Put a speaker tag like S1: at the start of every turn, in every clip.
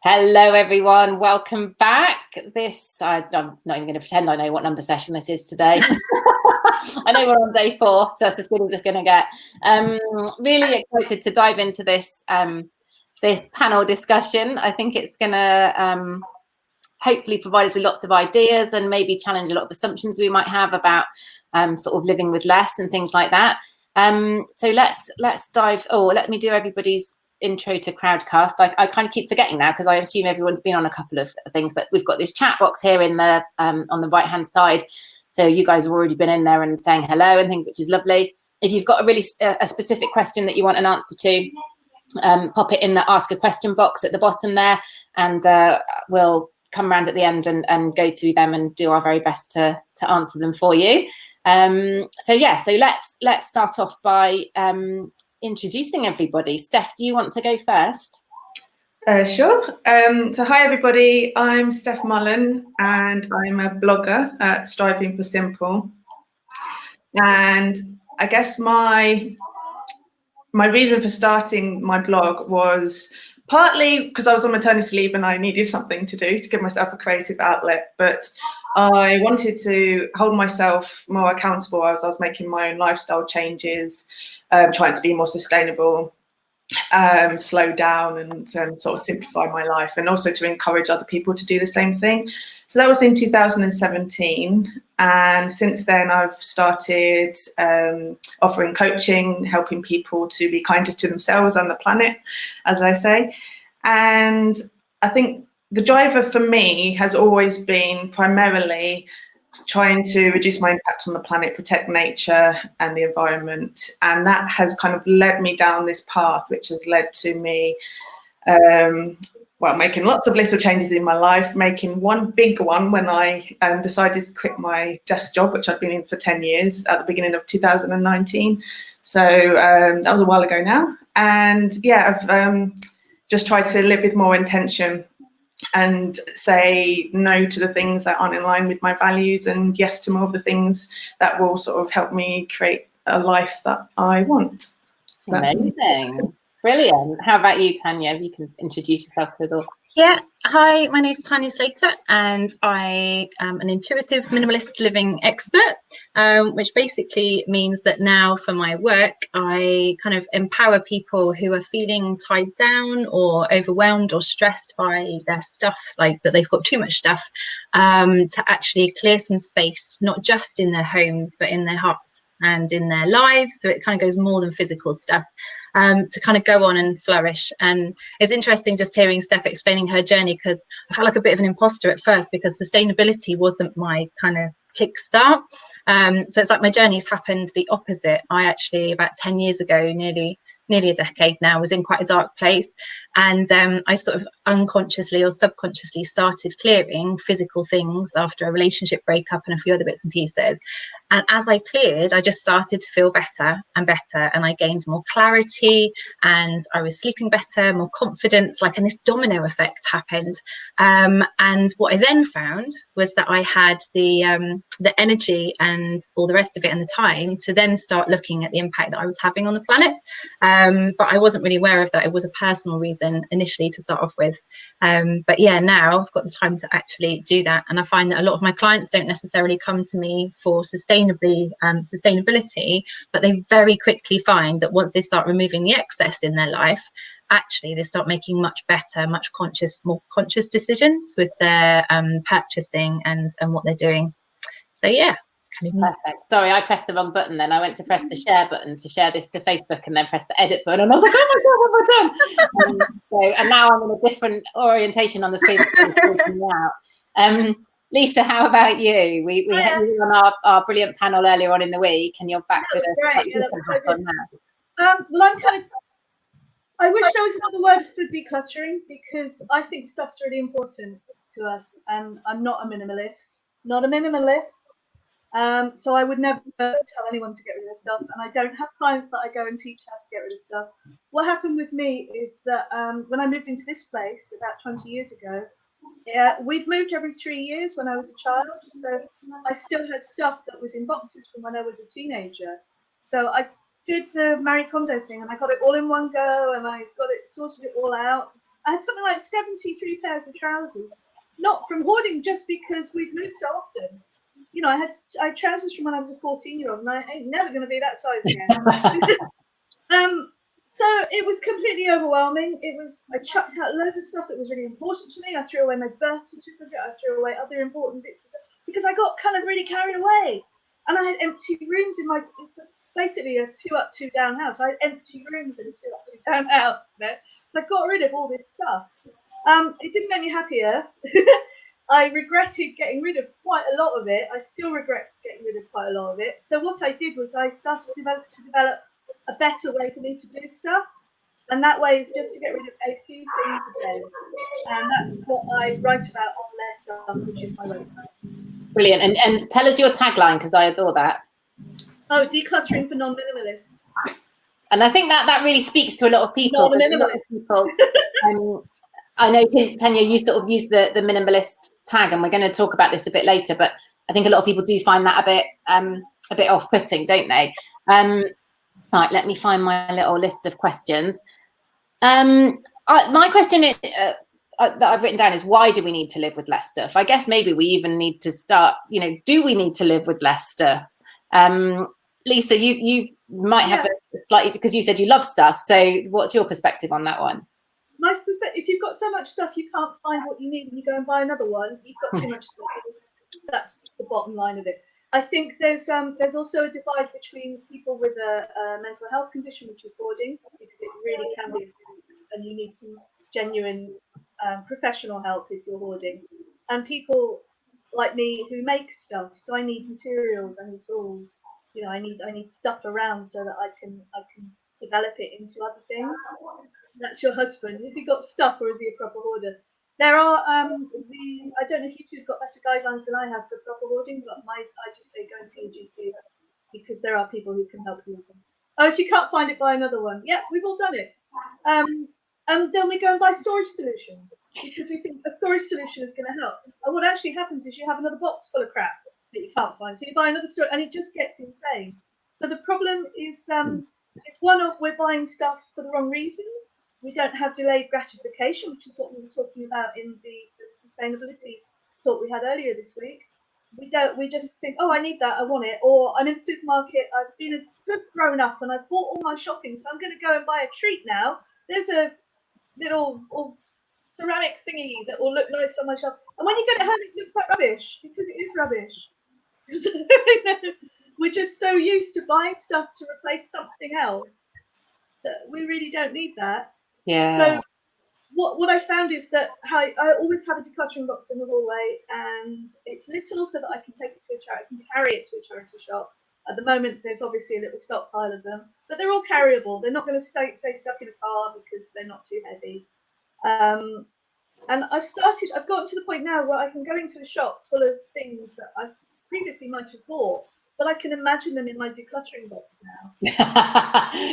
S1: Hello everyone, welcome back. I'm not even going to pretend I know what number session this is today. I know we're on day 4, so that's as good as it's going to get. Really excited to dive into this this panel discussion. I think it's going to hopefully provide us with lots of ideas and maybe challenge a lot of assumptions we might have about sort of living with less and things like that. So let's dive. Oh, let me do everybody's intro to Crowdcast. I kind of keep forgetting now because I assume everyone's been on a couple of things, but we've got this chat box here in the on the right hand side, so you guys have already been in there and saying hello and things, which is lovely. If you've got a specific question that you want an answer to, pop it in the ask a question box at the bottom there, and we'll come around at the end and go through them and do our very best to answer them for you. So let's start off by introducing everybody. Steph, do you want to go first?
S2: Sure. So hi everybody, I'm Steph Mullen and I'm a blogger at Striving for Simple. And I guess my reason for starting my blog was partly because I was on maternity leave and I needed something to do to give myself a creative outlet, but I wanted to hold myself more accountable as I was making my own lifestyle changes, trying to be more sustainable, slow down and sort of simplify my life, and also to encourage other people to do the same thing. So that was in 2017, and since then I've started offering coaching, helping people to be kinder to themselves and the planet, as I say. And I think the driver for me has always been primarily trying to reduce my impact on the planet, protect nature and the environment. And that has kind of led me down this path, which has led to me making lots of little changes in my life, making one big one when I decided to quit my desk job, which I'd been in for 10 years at the beginning of 2019. So that was a while ago now. And yeah, I've just tried to live with more intention and say no to the things that aren't in line with my values and yes to more of the things that will sort of help me create a life that I want.
S1: So amazing. Brilliant. How about you, Tonia? You can introduce yourself a little.
S3: Yeah. Hi, my name is Tonia Slater and I am an intuitive minimalist living expert, which basically means that now for my work, I kind of empower people who are feeling tied down or overwhelmed or stressed by their stuff, like that they've got too much stuff, to actually clear some space, not just in their homes, but in their hearts and in their lives. So it kind of goes more than physical stuff, to kind of go on and flourish. And it's interesting just hearing Steph explaining her journey, because I felt like a bit of an imposter at first because sustainability wasn't my kind of kickstart. So it's like my journey's happened the opposite. I actually, about 10 years ago, nearly a decade now, was in quite a dark place, and I sort of unconsciously or subconsciously started clearing physical things after a relationship breakup and a few other bits and pieces. And as I cleared, I just started to feel better and better, and I gained more clarity and I was sleeping better, more confidence, and this domino effect happened. And what I then found was that I had the energy and all the rest of it and the time to then start looking at the impact that I was having on the planet. But I wasn't really aware of that. It was a personal reason initially to start off with. But yeah, now I've got the time to actually do that. And I find that a lot of my clients don't necessarily come to me for sustainability, but they very quickly find that once they start removing the excess in their life, actually they start making much better, more conscious decisions with their purchasing and what they're doing. So yeah.
S1: Perfect. Sorry, I pressed the wrong button then. I went to press the share button to share this to Facebook and then press the edit button, and I was like, oh my God, what have I done? And now I'm in a different orientation on the screen, which is freaking me out. Lisa, how about you? We had you on our brilliant panel earlier on in the week, and you're back with a different hat on now.
S4: Well, I wish there was another word for decluttering, because I think stuff's really important to us, and I'm not a minimalist. So I would never tell anyone to get rid of stuff, and I don't have clients that I go and teach how to get rid of stuff. What happened with me is that when I moved into this place about 20 years ago, we'd moved every 3 years when I was a child, so I still had stuff that was in boxes from when I was a teenager. So I did the Marie Kondo thing, and I got it all in one go, and I sorted it all out. I had something like 73 pairs of trousers, not from hoarding, just because we've moved so often. You know, I had trousers from when I was a 14-year-old, and I ain't never going to be that size again. So it was completely overwhelming. I chucked out loads of stuff that was really important to me. I threw away my birth certificate. I threw away other important bits of it because I got kind of really carried away. And I had empty rooms it's basically a 2 up, 2 down house. I had empty rooms in a 2 up, 2 down house. You know? So I got rid of all this stuff. It didn't make me happier. I regretted getting rid of quite a lot of it. I still regret getting rid of quite a lot of it. So what I did was I started to develop a better way for me to do stuff. And that way is just to get rid of a few things a day. And that's what I write about on Less Stuff, which is my website.
S1: Brilliant. And tell us your tagline, because I adore that.
S4: Oh, decluttering for non-minimalists.
S1: And I think that really speaks to a lot of people. I know, Tonia, you sort of use the minimalist tag, and we're going to talk about this a bit later, but I think a lot of people do find that a bit off-putting, don't they? Right, let me find my little list of questions. My question is, that I've written down is, why do we need to live with less stuff? I guess maybe we even need to start, do we need to live with less stuff? Lisa, you might have a slightly, because you said you love stuff. So what's your perspective on that one?
S4: My perspective, if you've got so much stuff you can't find what you need and you go and buy another one, you've got too much stuff. That's the bottom line of it. I think there's also a divide between people with a mental health condition, which is hoarding, because it really can be, and you need some genuine professional help if you're hoarding, and people like me who make stuff. So I need materials, I need tools, I need stuff around so that I can develop it into other things. That's your husband. Has he got stuff, or is he a proper hoarder? There are I don't know if you two have got better guidelines than I have for proper hoarding, but I just say go and see a GP, because there are people who can help you with them. Oh, if you can't find it, buy another one. Yeah, we've all done it. And then we go and buy storage solutions, because we think a storage solution is going to help. And what actually happens is you have another box full of crap that you can't find, so you buy another storage, and it just gets insane. So the problem is, it's one of, we're buying stuff for the wrong reasons. We don't have delayed gratification, which is what we were talking about in the sustainability talk we had earlier this week. We just think, oh, I need that, I want it. Or I'm in the supermarket, I've been a good grown up and I've bought all my shopping, so I'm going to go and buy a treat now. There's a little ceramic thingy that will look nice on my shelf. And when you get it home, it looks like rubbish, because it is rubbish. We're just so used to buying stuff to replace something else that we really don't need that.
S1: Yeah.
S4: So what I found is that I always have a decluttering box in the hallway, and it's little so that I can take it to a charity. I can carry it to a charity shop. At the moment, there's obviously a little stockpile of them, but they're all carryable. They're not going to stay stuck in a car because they're not too heavy. And I've gotten to the point now where I can go into a shop full of things that I previously might have bought, but I can imagine them in my decluttering box now.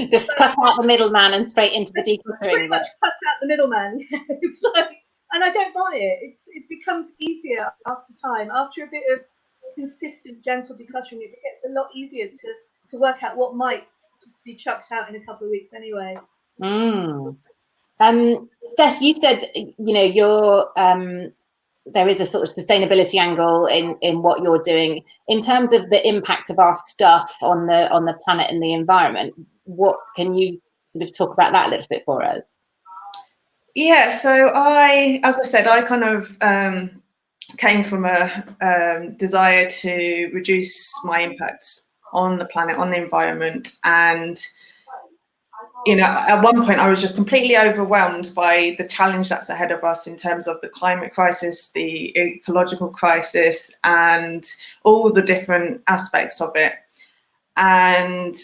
S1: Just cut out the middleman and straight into the decluttering.
S4: Pretty much cut out the middleman. It's like, and I don't buy it. It becomes easier after time. After a bit of consistent, gentle decluttering, it gets a lot easier to work out what might just be chucked out in a couple of weeks anyway.
S1: Steph, you said you're there is a sort of sustainability angle in what you're doing in terms of the impact of our stuff on the planet and the environment. What can you sort of talk about that a little bit for us?
S2: Yeah, so as I said, I kind of came from a desire to reduce my impacts on the planet, on the environment, and at one point I was just completely overwhelmed by the challenge that's ahead of us in terms of the climate crisis, the ecological crisis, and all the different aspects of it. And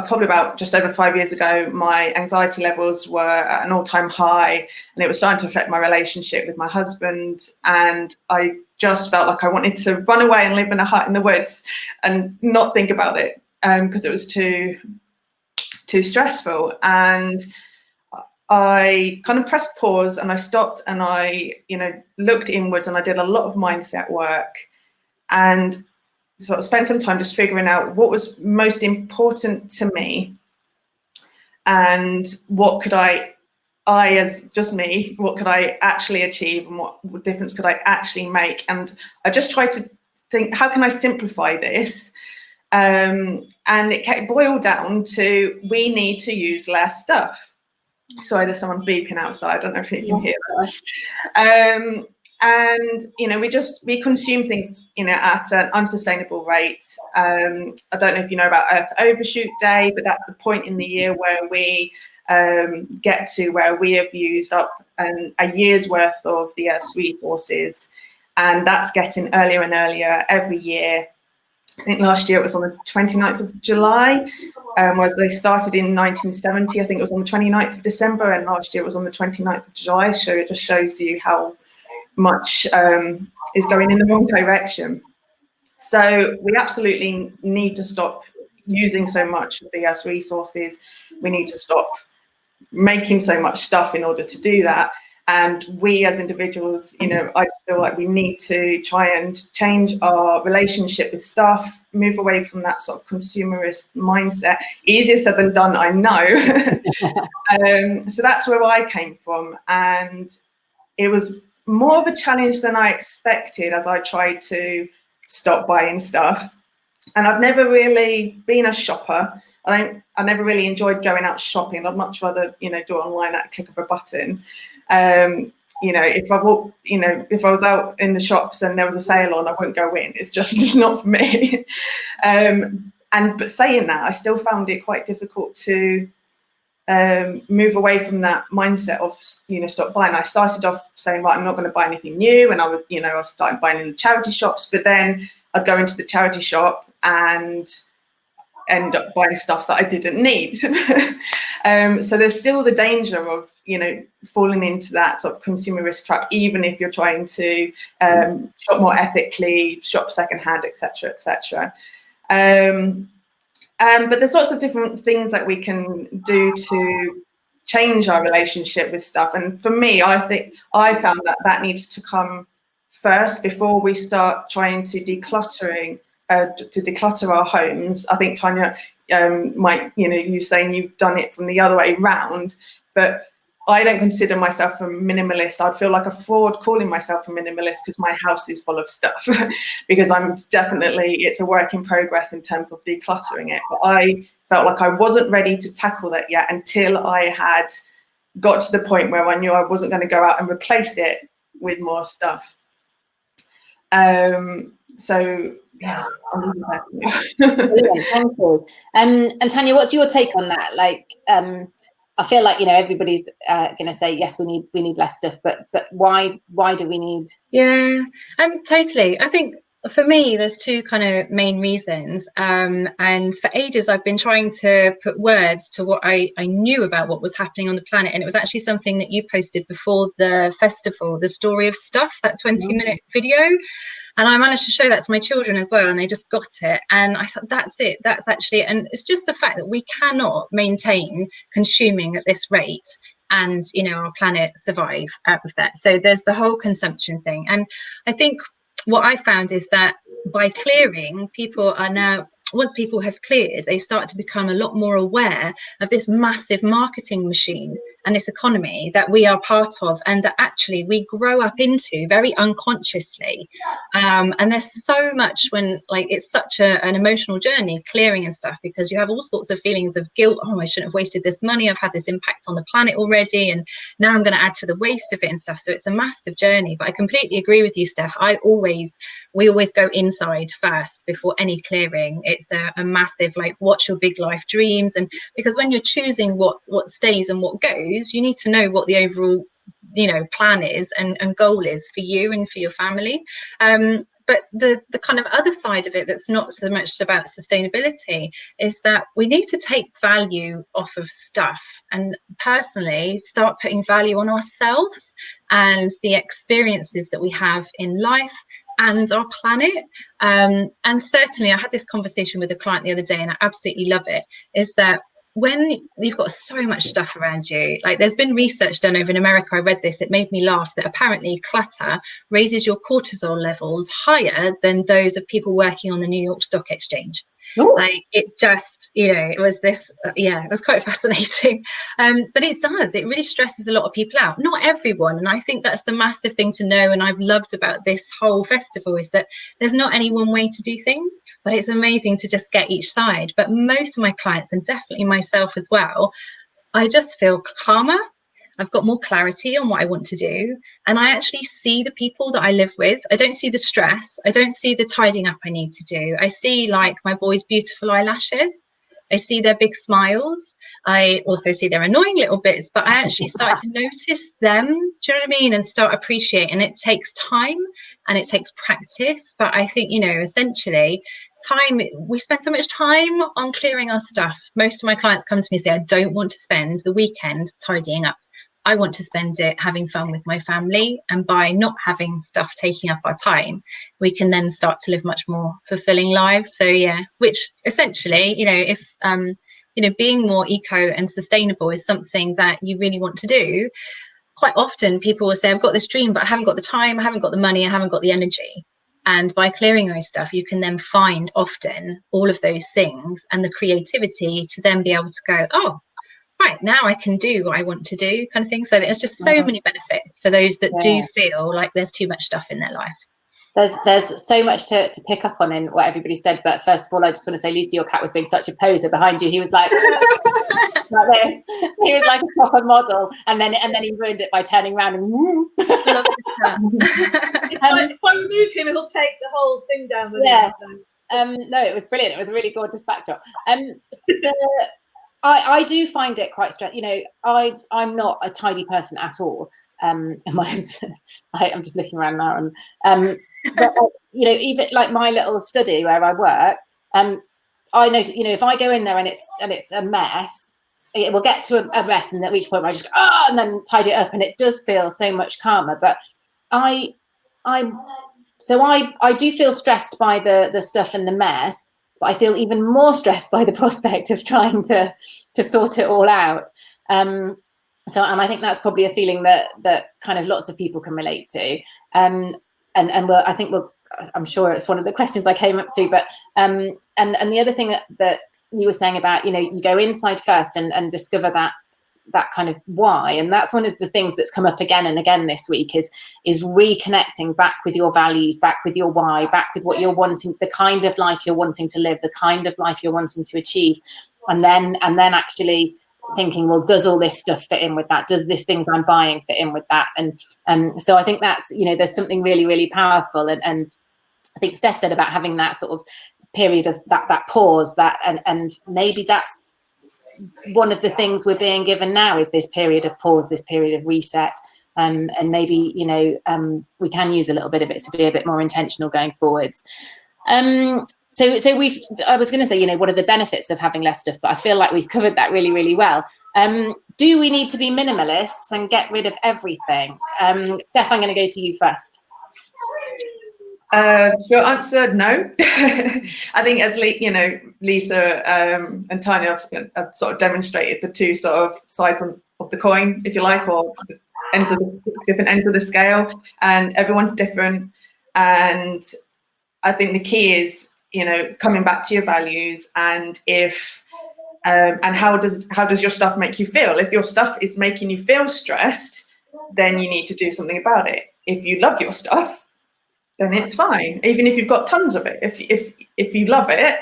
S2: probably about just over 5 years ago, my anxiety levels were at an all-time high, and it was starting to affect my relationship with my husband. And I just felt like I wanted to run away and live in a hut in the woods and not think about it, because it was too stressful. And I kind of pressed pause, and I stopped, and I looked inwards, and I did a lot of mindset work, and sort of spent some time just figuring out what was most important to me and what could I I, as just me, what could I actually achieve and what difference could I actually make? And I just tried to think, how can I simplify this? And it boiled down to, we need to use less stuff. Sorry, there's someone beeping outside. I don't know if you can hear that. And, you know, we consume things, you know, at an unsustainable rate. I don't know if you know about Earth Overshoot Day, but that's the point in the year where we get to where we have used up a year's worth of the Earth's resources. And that's getting earlier and earlier every year. I think last year it was on the 29th of July, whereas they started in 1970. I think it was on the 29th of December, and last year it was on the 29th of July. So it just shows you how much is going in the wrong direction. So we absolutely need to stop using so much of the Earth's resources. We need to stop making so much stuff in order to do that. And we as individuals, you know, I just feel like we need to try and change our relationship with stuff, move away from that sort of consumerist mindset. Easier said than done, I know. So that's where I came from. And it was more of a challenge than I expected as I tried to stop buying stuff. And I've never really been a shopper. I never really enjoyed going out shopping. I'd much rather, you know, do it online at a click of a button. You know, if I was out in the shops and there was a sale on, I wouldn't go in. It's just not for me. But saying that, I still found it quite difficult to move away from that mindset of, you know, stop buying. I started off saying, right, I'm not going to buy anything new, and I started buying in the charity shops. But then I'd go into the charity shop and end up buying stuff that I didn't need. So there's still the danger of, you know, falling into that sort of consumerist trap, even if you're trying to shop more ethically, shop secondhand, etc., etc. But there's lots of different things that we can do to change our relationship with stuff. And for me, I think I found that needs to come first before we start trying to declutter our homes. I think Tonia you saying you've done it from the other way round, but I don't consider myself a minimalist. I'd feel like a fraud calling myself a minimalist because my house is full of stuff because it's a work in progress in terms of decluttering it. But I felt like I wasn't ready to tackle that yet until I had got to the point where I knew I wasn't going to go out and replace it with more stuff. So yeah.
S1: Brilliant, thank you. And Tonia, what's your take on that? Like, I feel like, you know, everybody's going to say yes, we need less stuff, but why do we need?
S3: Yeah, totally. I think for me, there's two kind of main reasons. And for ages, I've been trying to put words to what I knew about what was happening on the planet. And it was actually something that you posted before the festival, the story of stuff, that 20-minute video. And I managed to show that to my children as well, and they just got it. And I thought, that's it. That's actually, and it's just the fact that we cannot maintain consuming at this rate and, you know, our planet survive out of that. So there's the whole consumption thing. And I think what I found is that by clearing, people are now, once people have cleared, they start to become a lot more aware of this massive marketing machine and this economy that we are part of, and that actually we grow up into very unconsciously. And there's so much when, like, it's such an emotional journey, clearing and stuff, because you have all sorts of feelings of guilt. Oh, I shouldn't have wasted this money. I've had this impact on the planet already, and now I'm going to add to the waste of it and stuff. So it's a massive journey. But I completely agree with you, Steph. We always go inside first before any clearing. It's a massive, like, what's your big life dreams? And because when you're choosing what stays and what goes, you need to know what the overall, you know, plan is and goal is for you and for your family. But the kind of other side of it that's not so much about sustainability is that we need to take value off of stuff and personally start putting value on ourselves and the experiences that we have in life and our planet. And certainly I had this conversation with a client the other day, and I absolutely love it, is that when you've got so much stuff around you, like there's been research done over in America, I read this, it made me laugh, that apparently clutter raises your cortisol levels higher than those of people working on the New York Stock Exchange.
S1: Ooh.
S3: Like it just, it was this, it was quite fascinating. But it really stresses a lot of people out. Not everyone. And I think that's the massive thing to know. And I've loved about this whole festival is that there's not any one way to do things, but it's amazing to just get each side. But most of my clients, and definitely myself as well, I just feel calmer. I've got more clarity on what I want to do. And I actually see the people that I live with. I don't see the stress. I don't see the tidying up I need to do. I see like my boys' beautiful eyelashes. I see their big smiles. I also see their annoying little bits, but I actually start to notice them. Do you know what I mean? And start appreciating. And it takes time and it takes practice. But I think, essentially we spend so much time on clearing our stuff. Most of my clients come to me and say, I don't want to spend the weekend tidying up. I want to spend it having fun with my family. And by not having stuff taking up our time, we can then start to live much more fulfilling lives. So, which essentially, if, being more eco and sustainable is something that you really want to do, quite often people will say, I've got this dream, but I haven't got the time, I haven't got the money, I haven't got the energy. And by clearing those stuff, you can then find often all of those things and the creativity to then be able to go, oh, right, now I can do what I want to do, kind of thing. So there's just so many benefits for those that do feel like there's too much stuff in their life.
S1: There's so much to pick up on in what everybody said. But first of all, I just want to say, Lisa, your cat was being such a poser behind you. He was like, like this. He was like a proper model, and then he ruined it by turning around and woo.
S4: If I remove him, it'll take the whole thing down with him. So.
S1: No, it was brilliant. It was a really gorgeous backdrop. I do find it quite stressful. I'm not a tidy person at all. And my husband, I'm just looking around now, and but, even like my little study where I work, I notice, if I go in there and it's a mess, it will get to a mess, and at which point I just go, and then tidy it up, and it does feel so much calmer. But I do feel stressed by the stuff and the mess. But I feel even more stressed by the prospect of trying to sort it all out. And I think that's probably a feeling that kind of lots of people can relate to. I'm sure it's one of the questions I came up to. But and the other thing that you were saying about, you go inside first and discover that kind of why, and that's one of the things that's come up again and again this week is reconnecting back with your values, back with your why, back with what you're wanting, the kind of life you're wanting to live, the kind of life you're wanting to achieve, and then actually thinking, well, does all this stuff fit in with that? Does this things I'm buying fit in with that? And so I think that's, there's something really, really powerful, and I think Steph said about having that sort of period of that pause, and maybe that's one of the things we're being given now is this period of pause, this period of reset, and maybe we can use a little bit of it to be a bit more intentional going forwards. So I was going to say, what are the benefits of having less stuff, but I feel like we've covered that really, really well. Do we need to be minimalists and get rid of everything? Steph, I'm going to go to you first.
S2: Your answer, no. I think as Lisa and Tonia have sort of demonstrated the two sort of sides of the coin, if you like, or different ends of the scale, and everyone's different. And I think the key is, coming back to your values, and and how does your stuff make you feel? If your stuff is making you feel stressed, then you need to do something about it. If you love your stuff, then it's fine. Even if you've got tons of it, if you love it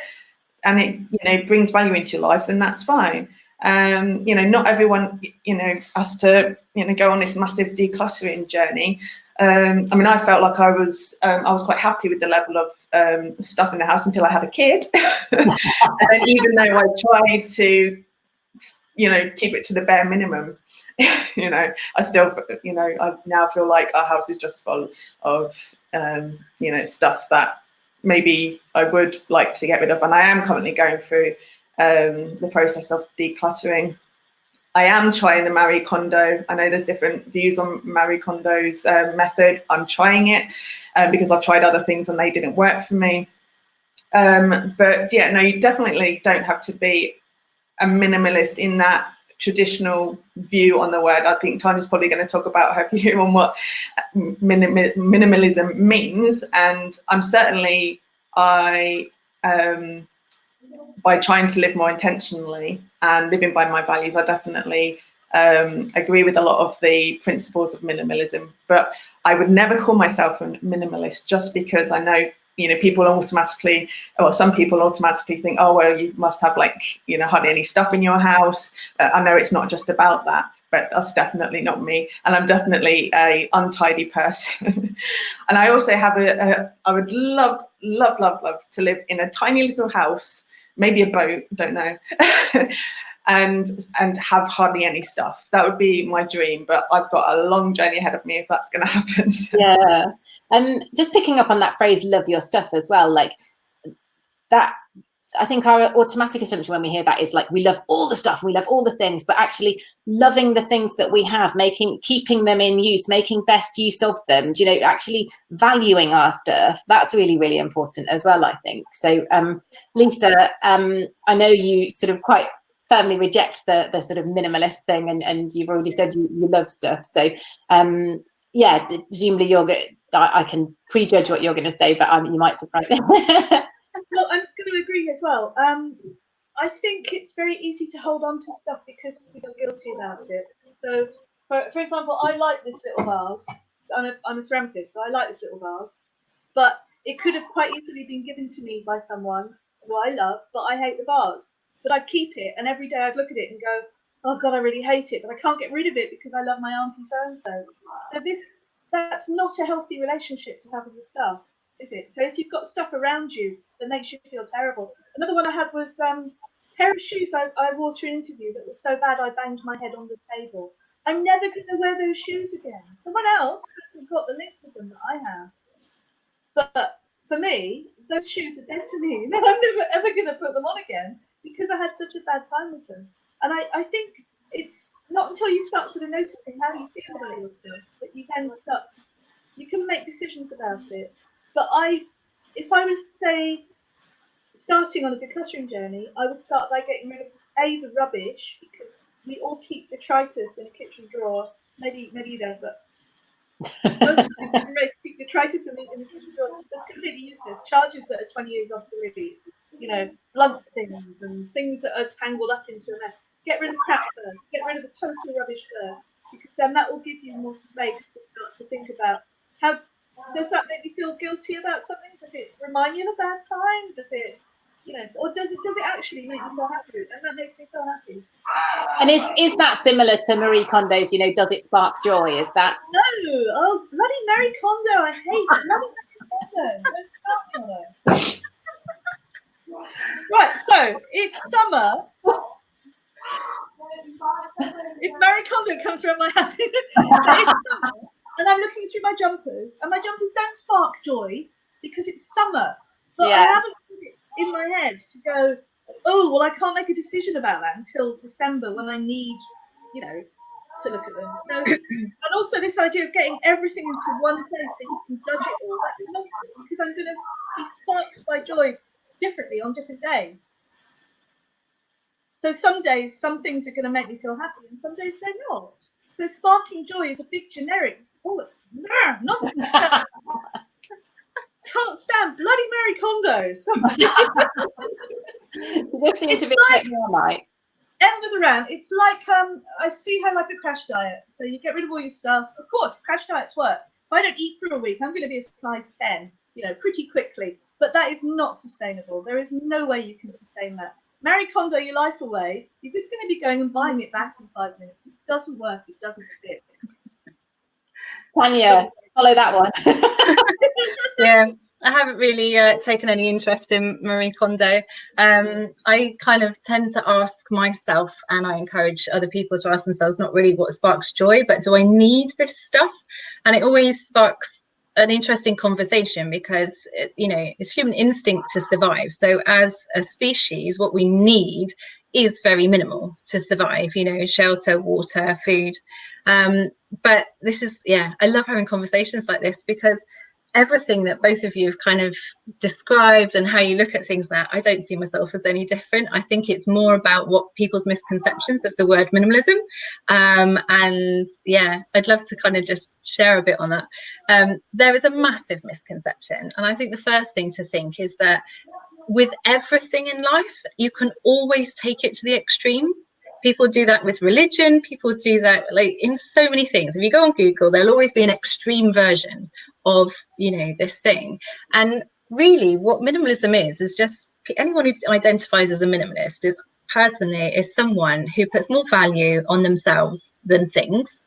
S2: and it brings value into your life, then that's fine. Not everyone has to go on this massive decluttering journey. I felt like I was quite happy with the level of stuff in the house until I had a kid. And then even though I tried to keep it to the bare minimum, I still I now feel like our house is just full of stuff that maybe I would like to get rid of, and I am currently going through the process of decluttering. I am trying the Marie Kondo. I know there's different views on Marie Kondo's method. I'm trying it because I've tried other things and they didn't work for me. But yeah, no, you definitely don't have to be a minimalist in that traditional view on the word. I think Tonia's probably going to talk about her view on what minimalism means, and I'm certainly I by trying to live more intentionally and living by my values, I definitely agree with a lot of the principles of minimalism. But I would never call myself a minimalist just because I know, you know, people automatically, or some people automatically think, oh, well, you must have like, you know, hardly any stuff in your house. I know it's not just about that, but that's definitely not me. And I'm definitely a untidy person. And I also have I would love to live in a tiny little house, maybe a boat, don't know, and have hardly any stuff. That would be my dream, but I've got a long journey ahead of me if that's going to happen. So.
S1: Yeah. And just picking up on that phrase, love your stuff as well, like that, I think our automatic assumption when we hear that is like, we love all the stuff, we love all the things, but actually loving the things that we have, keeping them in use, making best use of them, you know, actually valuing our stuff. That's really, really important as well, I think. So, Lisa, I know you sort of quite firmly reject the sort of minimalist thing, and you've already said you love stuff. So, yeah, presumably I can prejudge what you're going to say, but you might surprise me.
S4: Look, I'm going to agree as well. I think it's very easy to hold on to stuff because we feel guilty about it. So, for example, I like this little vase. I'm a ceramicist, so I like this little vase. But it could have quite easily been given to me by someone who I love, but I hate the vase. But I'd keep it, and every day I'd look at it and go, oh God, I really hate it, but I can't get rid of it because I love my auntie so-and-so. So that's not a healthy relationship to have with the stuff, is it? So if you've got stuff around you that makes you feel terrible. Another one I had was a pair of shoes I wore to an interview that was so bad I banged my head on the table. I'm never going to wear those shoes again. Someone else hasn't got the link with them that I have. But for me, those shoes are dead to me. And I'm never ever going to put them on again because I had such a bad time with them. And I think it's not until you start sort of noticing how you feel about your stuff that you can make decisions about it. But if I was, say, starting on a decluttering journey, I would start by getting rid of the rubbish, because we all keep detritus in a kitchen drawer. Maybe you don't, but most people keep detritus in the kitchen drawer. That's completely useless. Charges that are 20 years obsolete, you know, blunt things and things that are tangled up into a mess. Get rid of crap first. Get rid of the total rubbish first, because then that will give you more space to start to think about how. Does that make you feel guilty about something? Does it remind you of a bad time? Does it, you know, or does it actually make you feel happy? And that makes me feel happy.
S1: And is that similar to Marie Kondo's, you know, does it spark joy? Is that?
S4: No, oh, bloody Marie Kondo, I hate bloody Marie Kondo. Don't start me on it. Right, so it's summer. If Marie Kondo comes around my house, so it's summer. And I'm looking through my jumpers, and my jumpers don't spark joy because it's summer. But I haven't put it in my head to go, oh, well, I can't make a decision about that until December when I need, you know, to look at them. So, and also this idea of getting everything into one place so you can judge it all, that's nonsense, because I'm going to be sparked by joy differently on different days. So some days, some things are going to make me feel happy, and some days they're not. So sparking joy is a big generic. Oh, nonsense. Can't stand bloody Marie Kondo.
S1: This seems to be a bit more like
S4: end of the round. It's like I see her like a crash diet. So you get rid of all your stuff. Of course, crash diets work. If I don't eat for a week, I'm going to be a size 10, you know, pretty quickly. But that is not sustainable. There is no way you can sustain that. Marie Kondo your life away. You're just going to be going and buying it back in 5 minutes. It doesn't work. It doesn't stick.
S1: Tonia, follow that one.
S3: Yeah, I haven't really taken any interest in Marie Kondo. I kind of tend to ask myself, and I encourage other people to ask themselves, not really what sparks joy, but do I need this stuff? And it always sparks an interesting conversation, because you know, it's human instinct to survive. So as a species, what we need is very minimal to survive, you know, shelter, water, food. But this is, yeah, I love having conversations like this, because everything that both of you have kind of described and how you look at things now, I don't see myself as any different. I think it's more about what people's misconceptions of the word minimalism. And yeah, I'd love to kind of just share a bit on that. There is a massive misconception. And I think the first thing to think is that with everything in life, you can always take it to the extreme. People do that with religion. People do that like in so many things. If you go on Google, there'll always be an extreme version of, you know, this thing. And really what minimalism is just anyone who identifies as a minimalist personally is someone who puts more value on themselves than things.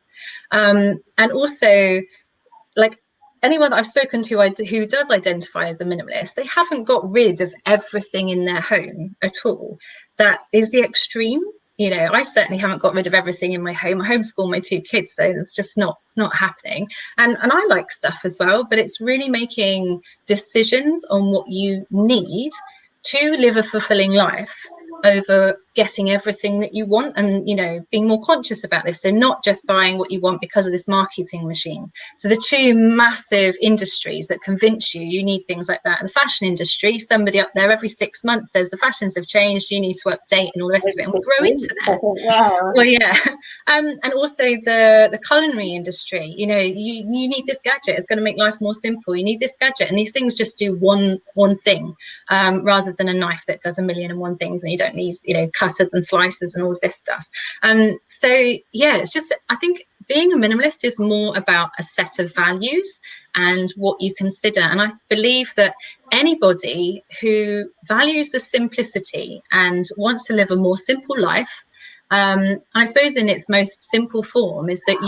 S3: And also, like, anyone that I've spoken to who does identify as a minimalist, they haven't got rid of everything in their home at all. That is the extreme. You know, I certainly haven't got rid of everything in my home. I homeschool my 2 kids, so it's just not happening. And I like stuff as well, but it's really making decisions on what you need to live a fulfilling life over getting everything that you want, and, you know, being more conscious about this. So not just buying what you want because of this marketing machine. So the 2 massive industries that convince you need things like that. The fashion industry, somebody up there every 6 months says the fashions have changed, you need to update and all the rest of it, and we grow into this. Well, yeah. And also the culinary industry, you know, you need this gadget, it's going to make life more simple, you need this gadget, and these things just do one thing, rather than a knife that does 1,000,001 things, and you don't need, you know, cutters and slicers and all of this stuff. So yeah, it's just, I think being a minimalist is more about a set of values and what you consider. And I believe that anybody who values the simplicity and wants to live a more simple life, I suppose in its most simple form, is that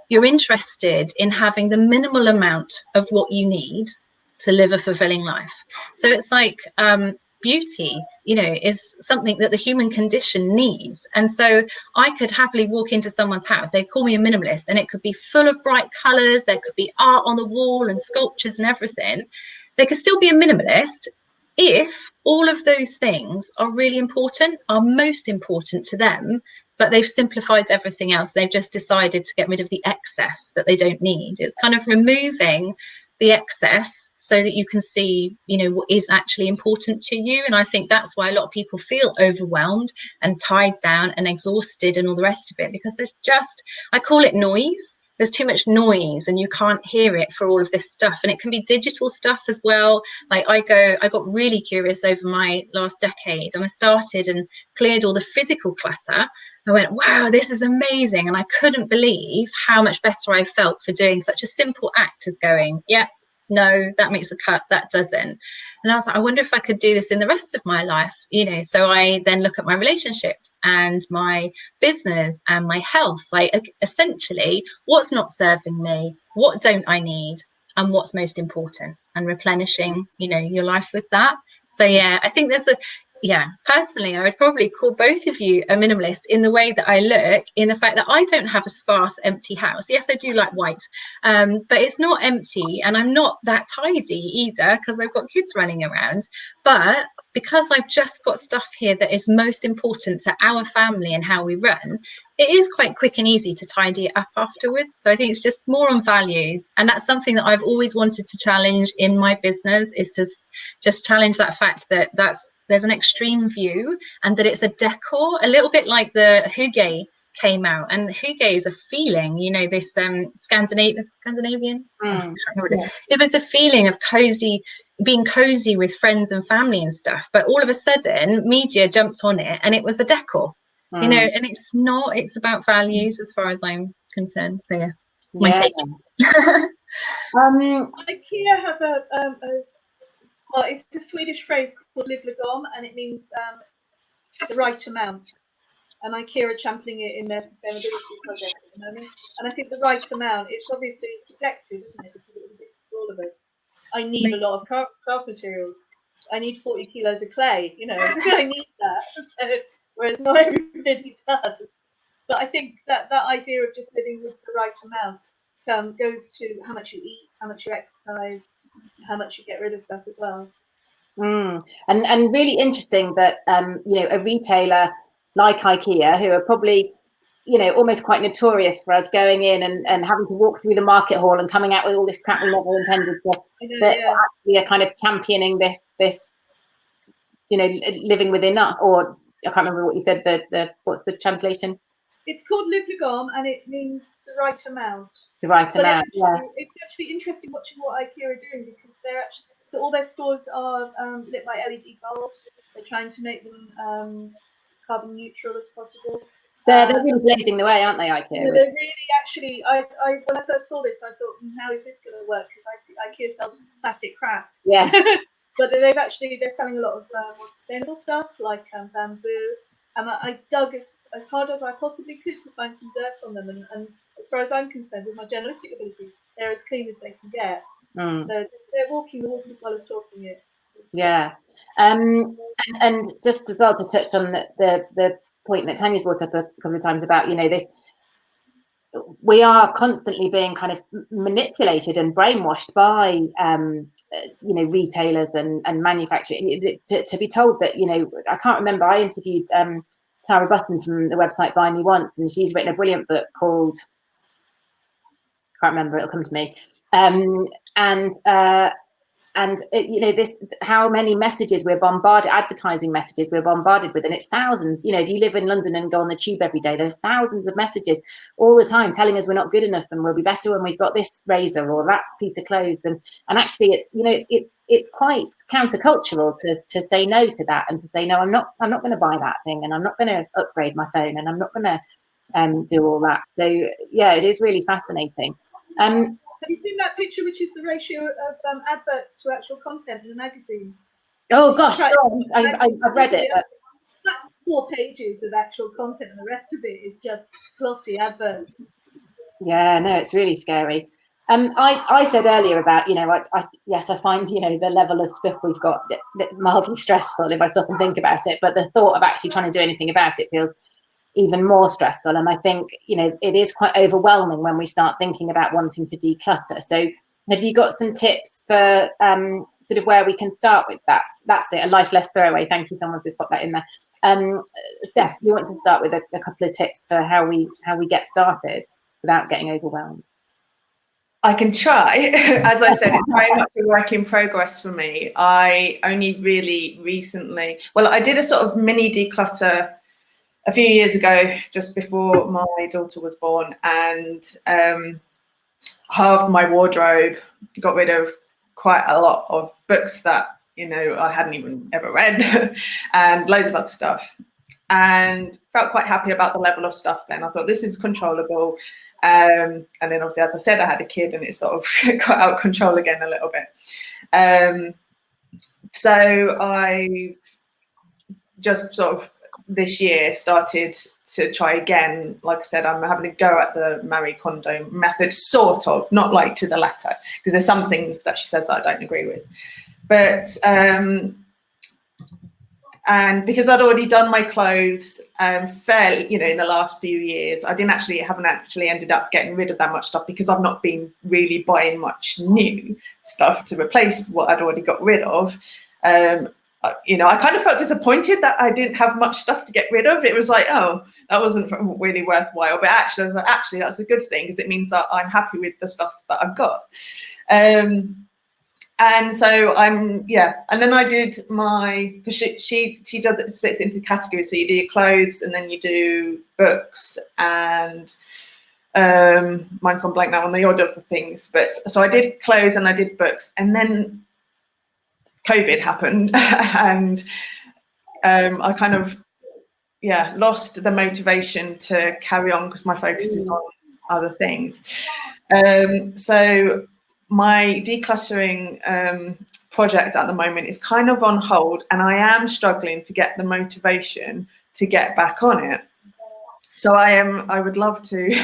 S3: you're interested in having the minimal amount of what you need to live a fulfilling life. So it's like beauty, you know, is something that the human condition needs. And so I could happily walk into someone's house, they'd call me a minimalist, and it could be full of bright colors, there could be art on the wall and sculptures and everything. They could still be a minimalist if all of those things are really important, are most important to them, but they've simplified everything else. They've just decided to get rid of the excess that they don't need. It's kind of removing the excess so that you can see, you know, what is actually important to you. And I think that's why a lot of people feel overwhelmed and tied down and exhausted and all the rest of it, because there's just, I call it noise. There's too much noise and you can't hear it for all of this stuff. And it can be digital stuff as well. Like I got really curious over my last decade, and I started and cleared all the physical clutter. I went, wow, this is amazing. And I couldn't believe how much better I felt for doing such a simple act as going, yeah, no, that makes a cut, that doesn't. And I was like, I wonder if I could do this in the rest of my life, you know. So I then look at my relationships and my business and my health, like essentially what's not serving me, what don't I need, and what's most important, and replenishing, you know, your life with that. So yeah, I think personally, I would probably call both of you a minimalist in the way that I look, in the fact that I don't have a sparse, empty house. Yes, I do like white, but it's not empty, and I'm not that tidy either because I've got kids running around. But because I've just got stuff here that is most important to our family and how we run, it is quite quick and easy to tidy it up afterwards. So I think it's just more on values, and that's something that I've always wanted to challenge in my business, is to just challenge that fact that there's an extreme view, and that it's a decor, a little bit like the hygge came out. And hygge is a feeling, you know, this Scandinavian. It was the feeling of being cozy with friends and family and stuff. But all of a sudden, media jumped on it, and it was a decor, you know. And it's not. It's about values, as far as I'm concerned. So yeah, it's my take.
S4: IKEA have well, it's a Swedish phrase called liv lagom, and it means the right amount. And IKEA are championing it in their sustainability project at the moment. And I think the right amount, it's obviously subjective, isn't it? Because it is for all of us. I need a lot of craft materials. I need 40 kilos of clay, you know, I need that. So, whereas not everybody does. But I think that idea of just living with the right amount goes to how much you eat, how much you exercise, how much you get rid of stuff as well.
S1: And really interesting that you know, a retailer like IKEA, who are probably, you know, almost quite notorious for us going in and having to walk through the market hall and coming out with all this crap we never intended to, that actually are kind of championing this you know, living within, or I can't remember what you said, the what's the translation?
S4: It's called liv lagom, and it means the right amount.
S1: The right amount.
S4: It's actually interesting watching what IKEA are doing, because they're actually So all their stores are lit by LED bulbs. They're trying to make them carbon neutral as possible.
S1: They're really blazing the way, aren't they, IKEA?
S4: They're really actually. I when I first saw this, I thought, how is this going to work? Because I see IKEA sells plastic crap.
S1: Yeah.
S4: But they're selling a lot of more sustainable stuff like bamboo. And I dug as hard as I possibly could to find some dirt on them. And as far as I'm concerned, with my journalistic abilities, they're as clean as they can get. So they're walking the walk as well as talking it.
S1: Yeah. And just as well to touch on the point that Tonia's brought up a couple of times about, this, we are constantly being kind of manipulated and brainwashed by retailers and manufacturers to be told that, I can't remember, I interviewed Tara Button from the website Buy Me Once, and she's written a brilliant book called, can't remember, it'll come to me, this, how many messages we're bombarded, advertising messages we're bombarded with, and it's thousands. If you live in London and go on the tube every day, there's thousands of messages all the time telling us we're not good enough and we'll be better when we've got this razor or that piece of clothes. And actually, it's quite countercultural to say no to that and to say no, I'm not going to buy that thing, and I'm not going to upgrade my phone, and I'm not going to do all that. So yeah, it is really fascinating.
S4: Have you seen that picture, which is the ratio of adverts to actual content in a magazine?
S1: Oh gosh, I've read it. But
S4: 4 pages of actual content, and the rest of it is just glossy adverts.
S1: Yeah, no, it's really scary. I said earlier about, I find, the level of stuff we've got mildly stressful if I stop and think about it. But the thought of actually trying to do anything about it feels even more stressful. And I think, it is quite overwhelming when we start thinking about wanting to declutter. So have you got some tips for sort of where we can start with that? That's it, a life less throwaway. Thank you, someone's just popped that in there. Steph, do you want to start with a couple of tips for how we get started without getting overwhelmed?
S2: I can try. As I said, it's very much a work in progress for me. I only really recently, I did a sort of mini declutter a few years ago, just before my daughter was born, and halved my wardrobe, got rid of quite a lot of books that, I hadn't even ever read, and loads of other stuff, and felt quite happy about the level of stuff then. I thought, this is controllable. And then obviously, as I said, I had a kid and it sort of got out of control again a little bit. So I just sort of this year started to try again. Like I said, I'm having a go at the Marie Kondo method, sort of, not like to the letter, because there's some things that she says that I don't agree with. But and because I'd already done my clothes fairly, in the last few years, I haven't actually ended up getting rid of that much stuff, because I've not been really buying much new stuff to replace what I'd already got rid of. I kind of felt disappointed that I didn't have much stuff to get rid of. It was like, oh, that wasn't really worthwhile. But actually, I was like, actually, that's a good thing, because it means that I'm happy with the stuff that I've got. And so and then I did because she does it, splits it into categories. So you do your clothes, and then you do books, and mine's gone blank now on the order of the things. But so I did clothes and I did books, and then COVID happened, and I kind of lost the motivation to carry on, because my focus is on other things. So my decluttering project at the moment is kind of on hold, and I am struggling to get the motivation to get back on it. So I would love to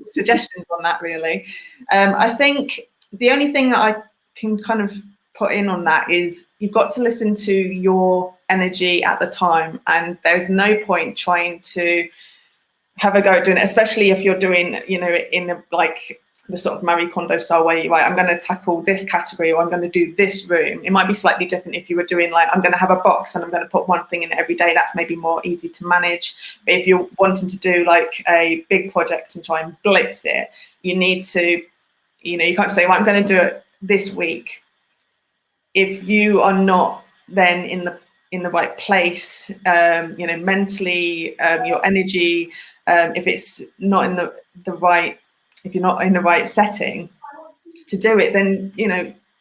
S2: suggestions on that, really. I think the only thing that I can kind of put in on that is you've got to listen to your energy at the time, and there's no point trying to have a go at doing it, especially if you're doing, in the sort of Marie Kondo style way, I'm going to tackle this category, or I'm going to do this room. It might be slightly different if you were doing I'm going to have a box and I'm going to put one thing in it every day. That's maybe more easy to manage. But if you're wanting to do a big project and try and blitz it, you need to, you can't say, I'm going to do it this week. If you are not then in the right place, mentally, your energy, if it's not in the right, if you're not in the right setting to do it, then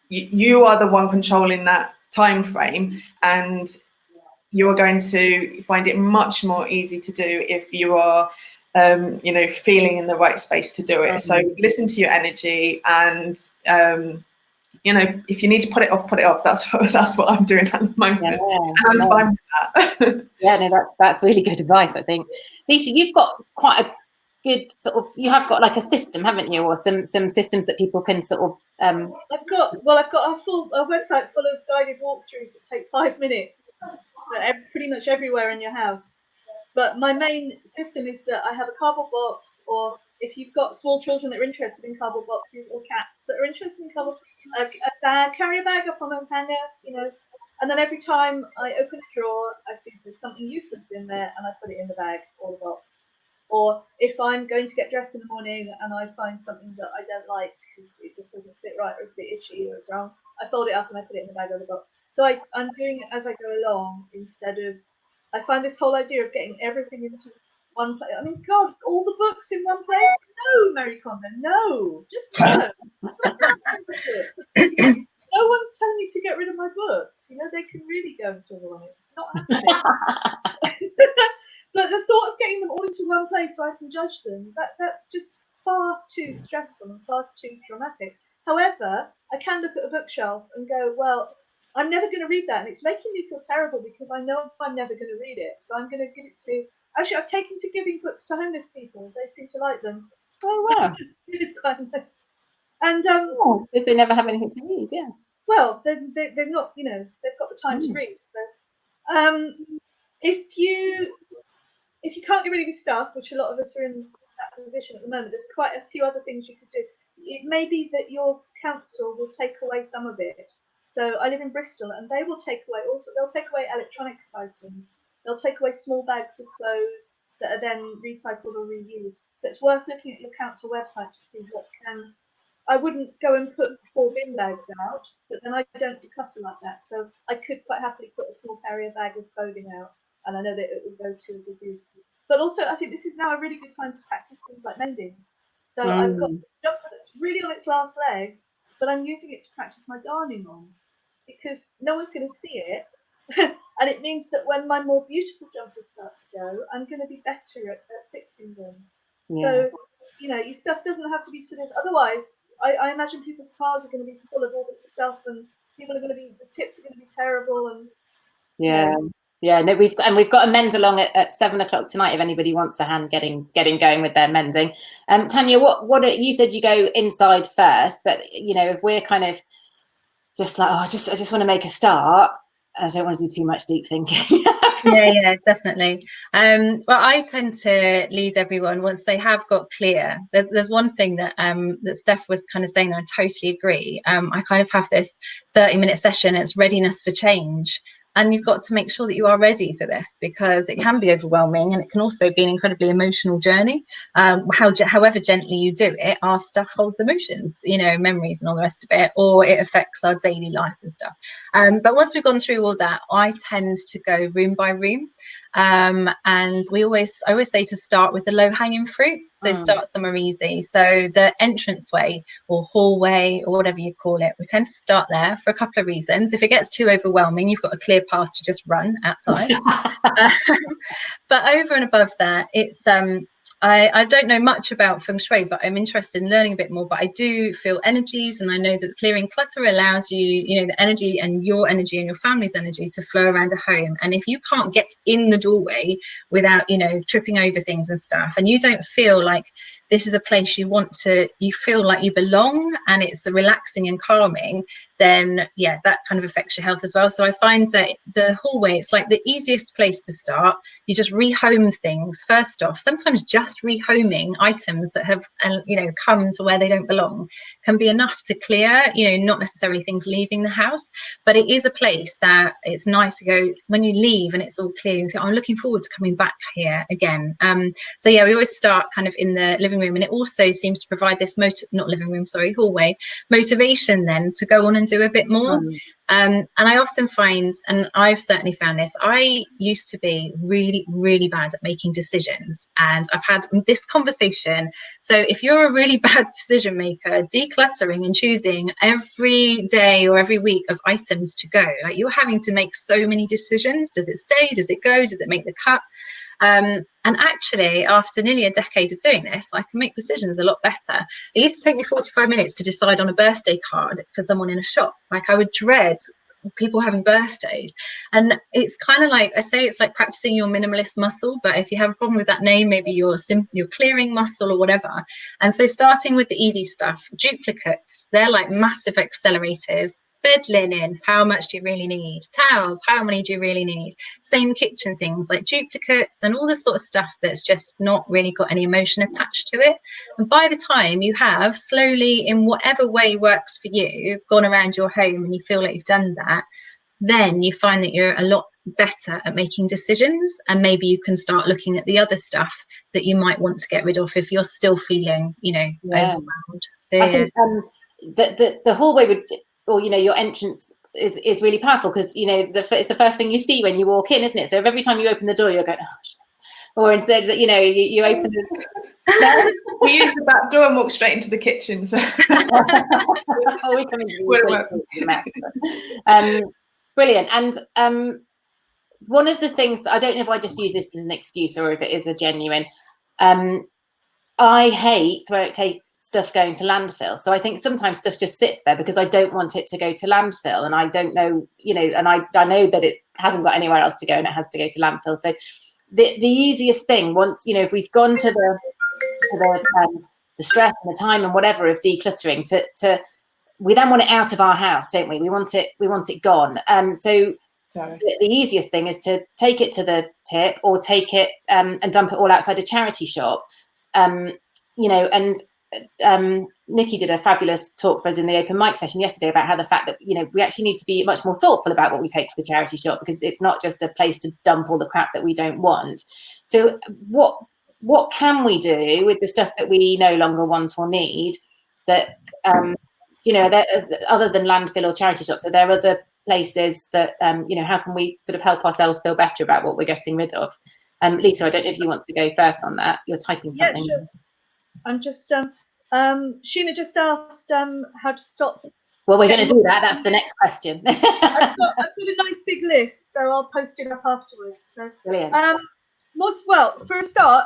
S2: you are the one controlling that time frame, and you're going to find it much more easy to do if you are feeling in the right space to do it. So listen to your energy, and if you need to put it off. That's what I'm doing at the moment. And I'm fine with that.
S1: Yeah, no, that's really good advice, I think. Lisa, you've got quite a good you have got like a system, haven't you, or some systems that people can sort of
S4: I've got a full website full of guided walkthroughs that take 5 minutes, pretty much everywhere in your house. But my main system is that I have a cardboard box, or if you've got small children that are interested in cardboard boxes, or cats that are interested in cardboard, a bag, carry a bag up on a hanger, and then every time I open a drawer, I see there's something useless in there, and I put it in the bag or the box. Or if I'm going to get dressed in the morning and I find something that I don't like because it just doesn't fit right, or it's a bit itchy, or it's wrong, I fold it up and I put it in the bag or the box. So I'm doing it as I go along, instead of, I find this whole idea of getting everything into one place. I mean, God, all the books in one place? No, Mary Condon, no, just no. No one's telling me to get rid of my books. They can really go and swivel on it. It's not happening. But the thought of getting them all into one place so I can judge them, that's just far too stressful and far too dramatic. However, I can look at a bookshelf and go, well, I'm never going to read that, and it's making me feel terrible because I know I'm never going to read it. So I'm going to give it to. Actually, I've taken to giving books to homeless people. They seem to like them.
S1: Oh wow!
S4: It is quite nice. And
S1: because they never have anything to read. Yeah.
S4: Well, they're not. They've got the time to read. So, if you can't get rid of your stuff, which a lot of us are in that position at the moment, there's quite a few other things you could do. It may be that your council will take away some of it. So I live in Bristol, and they will take away they'll take away electronics items. They'll take away small bags of clothes that are then recycled or reused. So it's worth looking at your council website to see what can. I wouldn't go and put 4 bin bags out, but then I don't declutter like that. So I could quite happily put a small carrier bag of clothing out, and I know that it would go to a good use. But also, I think this is now a really good time to practice things like mending. So I've got a jumper that's really on its last legs, but I'm using it to practice my darning on, because no one's going to see it. And it means that when my more beautiful jumpers start to go, I'm going to be better at fixing them. Yeah. So, your stuff doesn't have to be sort of, otherwise, I imagine people's cars are going to be full of all this stuff, and the tips are going to be terrible. And
S1: yeah, no, we've got a mend along at 7 o'clock tonight if anybody wants a hand getting going with their mending. Tonia, what you said you go inside first, but if we're kind of just like, I just want to make a start, I don't want to do too much deep thinking.
S3: Yeah, definitely. Well, I tend to lead everyone once they have got clear. There's one thing that that Steph was kind of saying, and I totally agree. I kind of have this 30-minute session. It's readiness for change. And you've got to make sure that you are ready for this, because it can be overwhelming, and it can also be an incredibly emotional journey. However gently you do it, our stuff holds emotions, memories and all the rest of it, or it affects our daily life and stuff. But once we've gone through all that, I tend to go room by room. And I always say to start with the low-hanging fruit. So start somewhere easy. So the entranceway or hallway or whatever you call it, we tend to start there for a couple of reasons. If it gets too overwhelming, you've got a clear path to just run outside. But over and above that, it's I don't know much about feng shui, but I'm interested in learning a bit more. But I do feel energies, and I know that clearing clutter allows you, the energy and your family's energy to flow around a home. And if you can't get in the doorway without, tripping over things and stuff, and you don't feel like this is a place you feel like you belong, and it's relaxing and calming, then that kind of affects your health as well. So I find that the hallway, it's like the easiest place to start. You just rehome things first off. Sometimes just rehoming items that have come to where they don't belong can be enough to clear, not necessarily things leaving the house, but it is a place that it's nice to go when you leave and it's all clear. You think, I'm looking forward to coming back here again. So we always start kind of in the living room, and it also seems to provide this hallway motivation then to go on and do a bit more. And I often find, and I've certainly found this, I used to be really, really bad at making decisions. And I've had this conversation. So if you're a really bad decision maker, decluttering and choosing every day or every week of items to go, like you're having to make so many decisions. Does it stay? Does it go? Does it make the cut? And actually, after nearly a decade of doing this, I can make decisions a lot better. It used to take me 45 minutes to decide on a birthday card for someone in a shop. Like I would dread people having birthdays. And it's kind of like, I say it's like practicing your minimalist muscle, but if you have a problem with that name, maybe your clearing muscle or whatever. And so starting with the easy stuff, duplicates, they're like massive accelerators. Bed linen, how much do you really need? Towels, how many do you really need? Same kitchen things like duplicates and all this sort of stuff that's just not really got any emotion attached to it. And by the time you have slowly, in whatever way works for you, gone around your home and you feel like you've done that, then you find that you're a lot better at making decisions, and maybe you can start looking at the other stuff that you might want to get rid of if you're still feeling, overwhelmed. So
S1: I think the hallway would, or your entrance is really powerful, because it's the first thing you see when you walk in, isn't it? So if every time you open the door you're going, oh shit. Or instead that you open the
S2: we use the back door and walk straight into the kitchen. So
S1: we come into brilliant. And one of the things that I don't know if I just use this as an excuse or if it is a genuine, I hate stuff going to landfill. So I think sometimes stuff just sits there because I don't want it to go to landfill, and I don't know, and I know that it hasn't got anywhere else to go and it has to go to landfill. So the easiest thing, once if we've gone to the stress and the time and whatever of decluttering, to we then want it out of our house, don't we? We want it gone. So the easiest thing is to take it to the tip, or take it and dump it all outside a charity shop. Nikki did a fabulous talk for us in the open mic session yesterday about how the fact that we actually need to be much more thoughtful about what we take to the charity shop, because it's not just a place to dump all the crap that we don't want. So what can we do with the stuff that we no longer want or need, that other than landfill or charity shops? Are there other places that how can we sort of help ourselves feel better about what we're getting rid of? Lisa, I don't know if you want to go first on that. You're typing something.
S4: Yeah, sure. I'm just Sheena just asked how to stop.
S1: Well, we're going to do that. That's the next question.
S4: I've got a nice big list, so I'll post it up afterwards. So
S1: brilliant.
S4: For a start,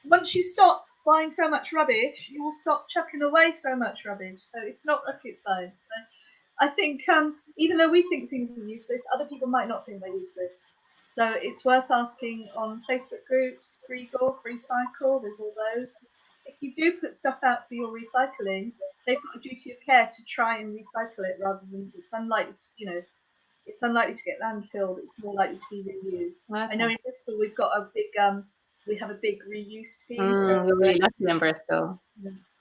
S4: once you stop buying so much rubbish, you will stop chucking away so much rubbish. So it's not rocket science. So I think even though we think things are useless, other people might not think they're useless. So it's worth asking on Facebook groups, Freecore, Recycle, there's all those. If you do put stuff out for your recycling, they've got a duty of care to try and recycle it, rather than it's unlikely to get landfilled. It's more likely to be reused. Okay. I know in Bristol we've got a big reuse scheme. So
S1: we're really lucky in Bristol.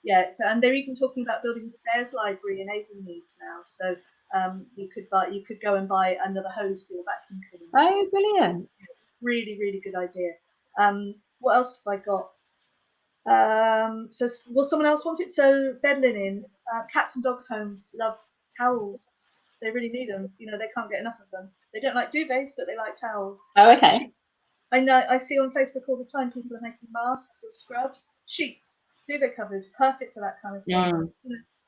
S4: Yeah. So, and they're even talking about building a stairs library in Avonmeads now. So you could go and buy another hose for your vacuum cleaner.
S1: Oh, brilliant!
S4: Really, really good idea. What else have I got? So will someone else want it? So bed linen, cats and dogs homes love towels. They really need them. They can't get enough of them. They don't like duvets, but they like towels.
S1: Oh, okay.
S4: I know. I see on Facebook all the time people are making masks or scrubs, sheets, duvet covers, perfect for that kind of thing.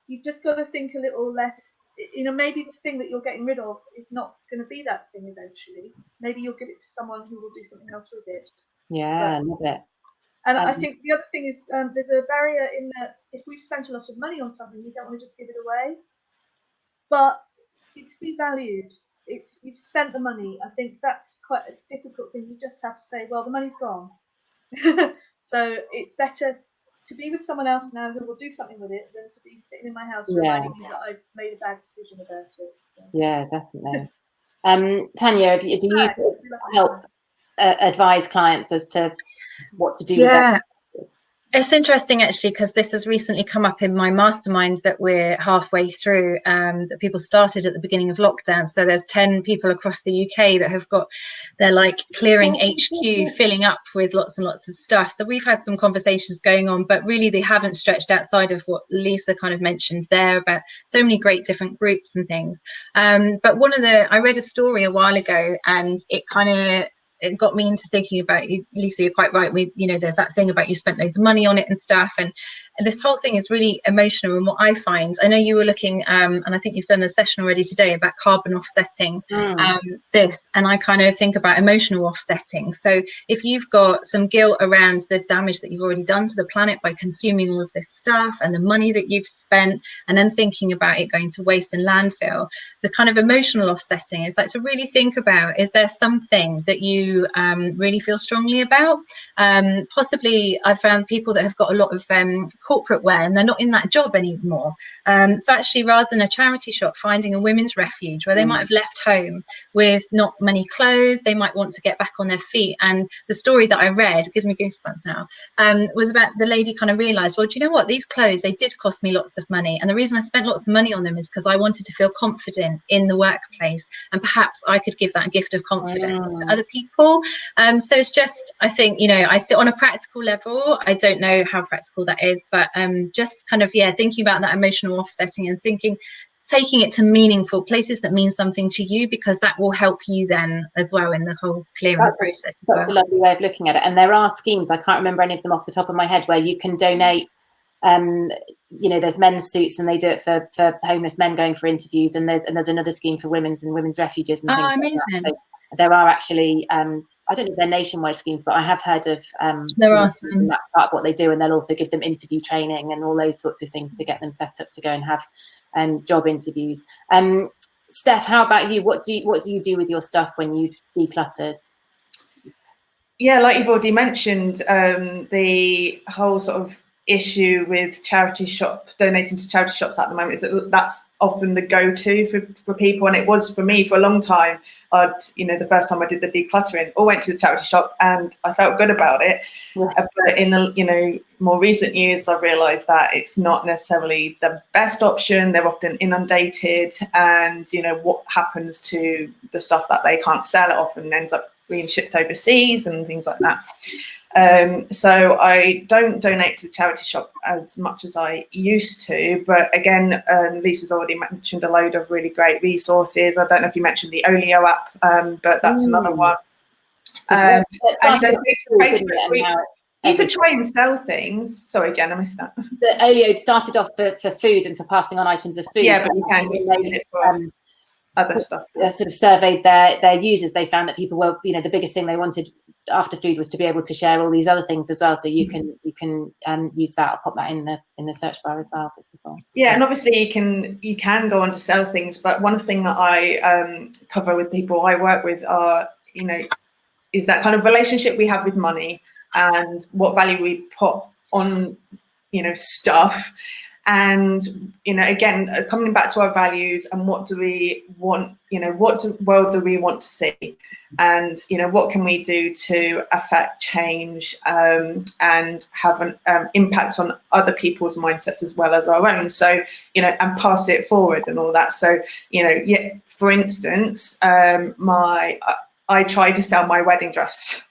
S4: You've just got to think a little less. Maybe the thing that you're getting rid of is not going to be that thing eventually. Maybe you'll give it to someone who will do something else with it.
S1: Yeah, I love it.
S4: And I think the other thing is there's a barrier in that if we've spent a lot of money on something, we don't want to just give it away. But it's devalued. You've spent the money. I think that's quite a difficult thing. You just have to say, well, the money's gone. So it's better to be with someone else now who will do something with it than to be sitting in my house reminding me that I've made a bad decision about it. So.
S1: Yeah, definitely. Tanya, do you help advise clients as to what to do with it?
S3: It's interesting actually, because this has recently come up in my mastermind that we're halfway through, that people started at the beginning of lockdown. So there's 10 people across the UK that have got their like clearing HQ filling up with lots and lots of stuff. So we've had some conversations going on, but really they haven't stretched outside of what Lisa kind of mentioned there about so many great different groups and things. But I read a story a while ago, and it got me into thinking about, Lisa, you're quite right. There's that thing about you spent loads of money on it and stuff. And this whole thing is really emotional. And what I find, I know you were looking, and I think you've done a session already today about carbon offsetting this. And I kind of think about emotional offsetting. So if you've got some guilt around the damage that you've already done to the planet by consuming all of this stuff and the money that you've spent, and then thinking about it going to waste and landfill, the kind of emotional offsetting is like to really think about, is there something that you really feel strongly about? Possibly I've found people that have got a lot of corporate wear and they're not in that job anymore. So actually, rather than a charity shop, finding a women's refuge where they might have left home with not many clothes, they might want to get back on their feet. And the story that I read, gives me goosebumps now, was about the lady kind of realised, well, do you know what? These clothes, they did cost me lots of money. And the reason I spent lots of money on them is because I wanted to feel confident in the workplace. And perhaps I could give that gift of confidence to other people. So it's just, I think, I still on a practical level, I don't know how practical that is, but just kind of, thinking about that emotional offsetting and taking it to meaningful places that mean something to you, because that will help you then as well in the whole clearing process as well.
S1: That's a lovely way of looking at it. And there are schemes, I can't remember any of them off the top of my head, where you can donate. There's men's suits, and they do it for homeless men going for interviews, and there's another scheme for women's refuges and things
S3: amazing.
S1: like that. So there are actually I don't know if they're nationwide schemes, but I have heard of
S3: there are some,
S1: and that's part of what they do, and they'll also give them interview training and all those sorts of things to get them set up to go and have job interviews. Steph, how about you? What do you do with your stuff when you've decluttered?
S2: Yeah, like you've already mentioned, the whole sort of issue with donating to charity shops at the moment is that's often the go-to for people, and it was for me for a long time. The first time I did the decluttering, or went to the charity shop, and I felt good about it. But in the more recent years, I've realised that it's not necessarily the best option. They're often inundated, and what happens to the stuff that they can't sell, it often ends up being shipped overseas and things like that. So I don't donate to the charity shop as much as I used to, but again, Lisa's already mentioned a load of really great resources. I don't know if you mentioned the Olio app, but that's another one. And you could try and sell things. Sorry, Jen, I missed that.
S1: The Olio started off for food and for passing on items of food.
S2: Yeah, but you can use it for other stuff.
S1: Sort of surveyed their users. They found that people were, the biggest thing they wanted after food was to be able to share all these other things as well. So you can use that. I'll pop that in the search bar as well for people. Yeah,
S2: and obviously you can go on to sell things, but one thing that I cover with people I work with are is that kind of relationship we have with money and what value we put on stuff. And again, coming back to our values and what do we want, what world do we want to see, and what can we do to affect change and have an impact on other people's mindsets as well as our own. So and pass it forward and all that. So for instance, I tried to sell my wedding dress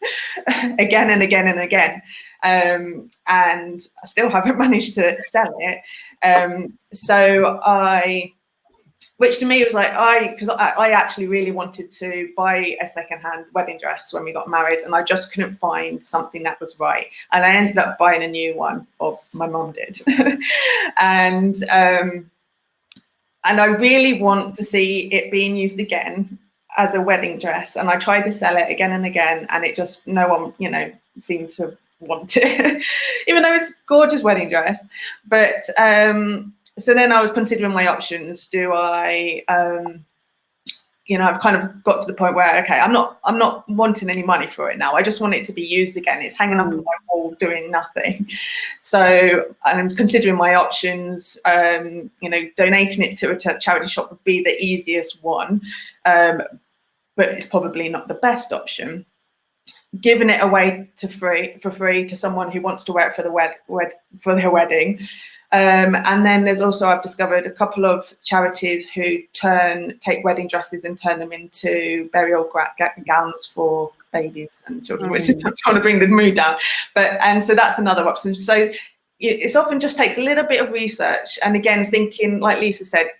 S2: again and again and again. And I still haven't managed to sell it. Which to me was like, because I actually really wanted to buy a secondhand wedding dress when we got married, and I just couldn't find something that was right. And I ended up buying a new one, or my mum did. And I really want to see it being used again as a wedding dress. And I tried to sell it again and again, and it just, no one, seemed to want it, even though it's a gorgeous wedding dress. But so then I was considering my options. Do I I've kind of got to the point where, okay, I'm not wanting any money for it now. I just want it to be used again. It's hanging up on my wall doing nothing. So I'm considering my options. Donating it to a charity shop would be the easiest one, but it's probably not the best option. given it away for free to someone who wants to wear it for their wedding. And then there's also, I've discovered a couple of charities who take wedding dresses and turn them into burial gowns for babies and children, which is trying to bring the mood down. And so that's another option. So it often just takes a little bit of research. And again, thinking, like Lisa said,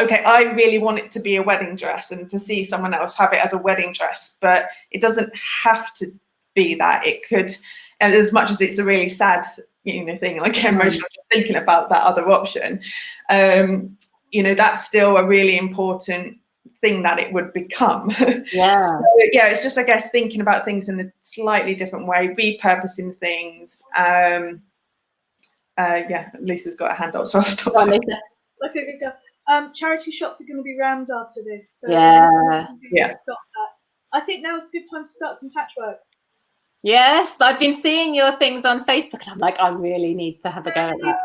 S2: okay, I really want it to be a wedding dress and to see someone else have it as a wedding dress, but it doesn't have to be that. It could, and as much as it's a really sad thing, like emotional, just thinking about that other option, that's still a really important thing that it would become.
S1: Yeah.
S2: So, yeah, it's just, I guess, thinking about things in a slightly different way, repurposing things. Lisa's got a hand up, so I'll stop.
S4: Okay, go. Charity shops are going to be rammed after this. So
S1: yeah.
S4: Stop that. I think now is a good time to start some patchwork.
S1: Yes, I've been seeing your things on Facebook, and I'm like, I really need to have a go at that.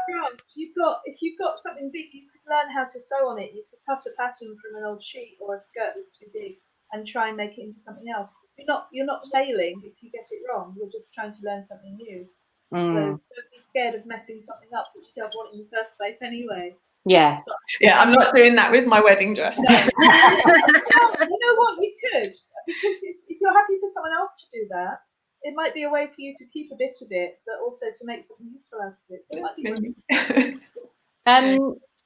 S4: If you've got something big, you could learn how to sew on it. You could cut a pattern from an old sheet or a skirt that's too big and try and make it into something else. You're not failing if you get it wrong. You're just trying to learn something new. So don't be scared of messing something up that you don't want in the first place anyway.
S1: Yes.
S2: Yeah, I'm not doing that with my wedding dress.
S4: No. You know what? You could, because if you're happy for someone else to do that, it might be a way for you to keep a bit of it, but also to make something useful out of it. So it might be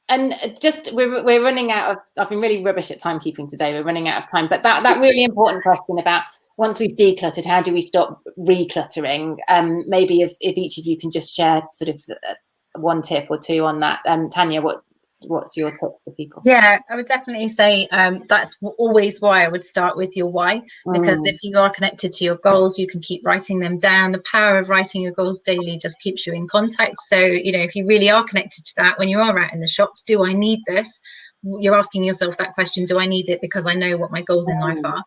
S1: and just we're running out of. I've been really rubbish at timekeeping today. We're running out of time, but that really important question about once we've decluttered, how do we stop recluttering? Maybe if each of you can just share sort of one tip or two on that. Tanya, what's your tip for people?
S3: Yeah, I would definitely say that's always why I would start with your why, because if you are connected to your goals, you can keep writing them down. The power of writing your goals daily just keeps you in contact. So, if you really are connected to that, when you are out in the shops, do I need this? You're asking yourself that question, do I need it because I know what my goals in life are?